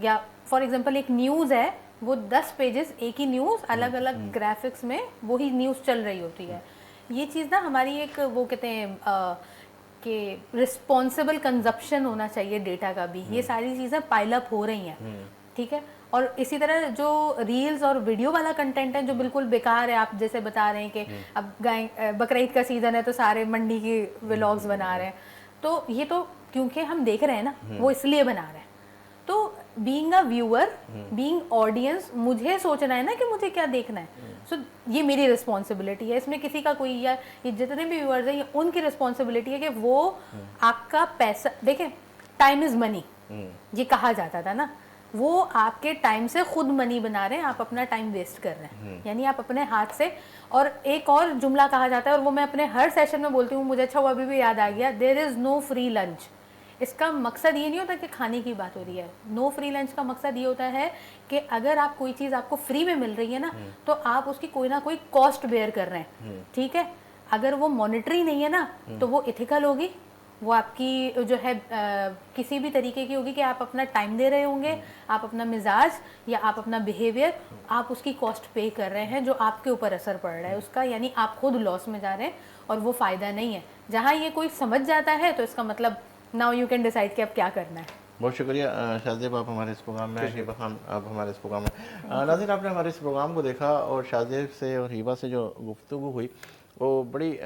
या फॉर एग्जांपल एक न्यूज़ है, वो 10 पेजेस एक ही न्यूज़ अलग अलग ग्राफिक्स में वही न्यूज़ चल रही होती है। ये चीज़ ना हमारी एक वो कहते हैं कि रिस्पॉन्सिबल कंजप्शन होना चाहिए डेटा का भी। ये सारी चीज़ें पाइल अप हो रही हैं, ठीक है। और इसी तरह जो रील्स और वीडियो वाला कंटेंट है जो बिल्कुल बेकार है, आप जैसे बता रहे हैं कि अब बकरीद का सीज़न है तो सारे मंडी के व्लॉग्स बना रहे हैं, तो ये तो क्योंकि हम देख रहे हैं ना, वो इसलिए बना रहे हैं। तो being a viewer, being audience, मुझे सोचना है ना कि मुझे क्या देखना है। सो ये मेरी रिस्पॉन्सिबिलिटी है, इसमें किसी का कोई, या ये जितने भी व्यूअर्स हैं ये उनकी रिस्पॉन्सिबिलिटी है कि वो आपका पैसा देखें। टाइम इज़ मनी, ये कहा जाता था ना, वो आपके टाइम से खुद मनी बना रहे हैं, आप अपना टाइम वेस्ट कर रहे हैं, यानी आप अपने हाथ से। और एक और जुमला कहा जाता है और वो मैं अपने हर सेशन में बोलती हूँ, मुझे अच्छा वो अभी भी याद आ गया, there is no free lunch. इसका मकसद ये नहीं होता कि खाने की बात हो रही है। नो फ्री लंच का मकसद ये होता है कि अगर आप कोई चीज़ आपको फ्री में मिल रही है ना, तो आप उसकी कोई ना कोई कॉस्ट बेयर कर रहे हैं, ठीक है। अगर वो मॉनिटरी नहीं है ना, तो वो इथिकल होगी, वो आपकी जो है किसी भी तरीके की होगी कि आप अपना टाइम दे रहे होंगे, आप अपना मिजाज या आप अपना बिहेवियर, आप उसकी कॉस्ट पे कर रहे हैं, जो आपके ऊपर असर पड़ रहा है उसका, यानी आप खुद लॉस में जा रहे हैं और वो फ़ायदा नहीं है। जहाँ ये कोई समझ जाता है तो इसका मतलब नाउ यू कैन डिसाइड कि अब क्या करना है। बहुत शुक्रिया शाहजेब, आप हमारे इस प्रोग्राम में, हिबा खान आप हमारे इस प्रोग्राम में। नाज़रीन, आपने हमारे इस प्रोग्राम को देखा और शाहजेब से और हिबा से जो गुफ्तगू हुई वो बड़ी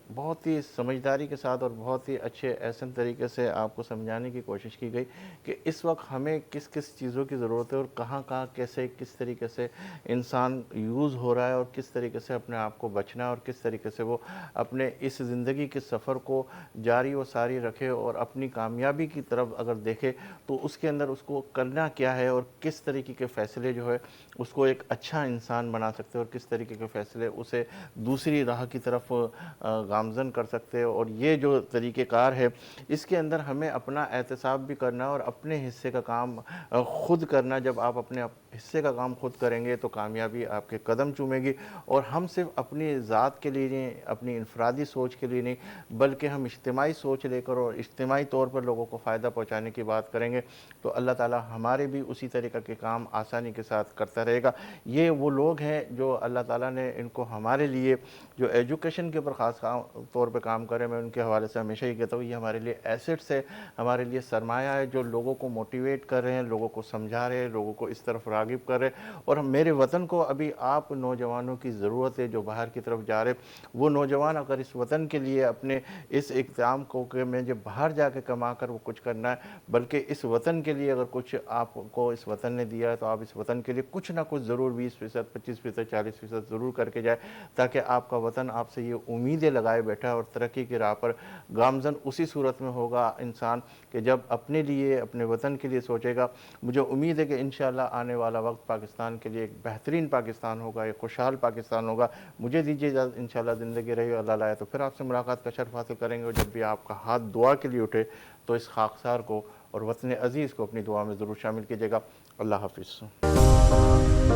बहुत ही समझदारी के साथ और बहुत ही अच्छे ऐसे तरीके से आपको समझाने की कोशिश की गई कि इस वक्त हमें किस किस चीज़ों की ज़रूरत है और कहाँ कहाँ कैसे किस तरीके से इंसान यूज़ हो रहा है और किस तरीके से अपने आप को बचना है और किस तरीके से वो अपने इस ज़िंदगी के सफ़र को जारी व सारी रखे और अपनी कामयाबी की तरफ अगर देखे तो उसके अंदर उसको करना क्या है और किस तरीके के फ़ैसले जो है उसको एक अच्छा इंसान बना सकते हैं और किस तरीके के फ़ैसले उसे दूसरी राह की तरफ गामजन कर सकते हैं। और ये जो तरीक़ेकार है इसके अंदर हमें अपना एहतसाब भी करना और अपने हिस्से का काम ख़ुद करना। जब आप अपने हिस्से का काम खुद करेंगे तो कामयाबी आपके कदम चूमेगी। और हम सिर्फ अपनी ज़ात के लिए नहीं, अपनी इनफरादी सोच के लिए नहीं, बल्कि हम इज्तिमाई सोच लेकर और इज्तिमाई तौर पर लोगों को फ़ायदा पहुँचाने की बात करेंगे तो अल्लाह ताला हमारे भी उसी तरीक़े के काम आसानी के साथ करता रहेगा। ये वो लोग हैं जो अल्लाह ताला ने इनको हमारे लिए जो एजुकेशन के ऊपर ख़ास तौर पे काम करें, मैं उनके हवाले से हमेशा ही कहता हूँ ये हमारे लिए एसेट्स है, हमारे लिए सरमाया है, जो लोगों को मोटिवेट कर रहे हैं, लोगों को समझा रहे हैं, लोगों को इस तरफ राग़िब कर रहे हैं। और मेरे वतन को अभी आप नौजवानों की ज़रूरत है जो बाहर की तरफ जा रहे, वो नौजवान अगर इस वतन के लिए अपने इस इक़दाम को कि मैं जब बाहर जाके कमा कर वो कुछ करना है, बल्कि इस वतन के लिए अगर कुछ आपको इस वतन ने दिया है तो आप इस वतन के लिए कुछ ना कुछ ज़रूर 20%, 25%, 40% ज़रूर करके जाए, ताकि आपका वतन आपसे ये उम्मीदें लगाए बैठा है। और तरक्की की राह पर गामजन उसी सूरत में होगा इंसान कि जब अपने लिए, अपने वतन के लिए सोचेगा। मुझे उम्मीद है कि इंशाअल्लाह आने वाला वक्त पाकिस्तान के लिए एक बेहतरीन पाकिस्तान होगा, एक खुशहाल पाकिस्तान होगा। मुझे दीजिए इजाज़त, इंशाअल्लाह ज़िंदगी रही अल्लाह लाए तो फिर आपसे मुलाकात का शर्फ हासिल करेंगे। और जब भी आपका हाथ दुआ के लिए उठे तो इस खाकसार को और वतन अज़ीज़ को अपनी दुआ में ज़रूर शामिल कीजिएगा। अल्लाह हाफ़िज़।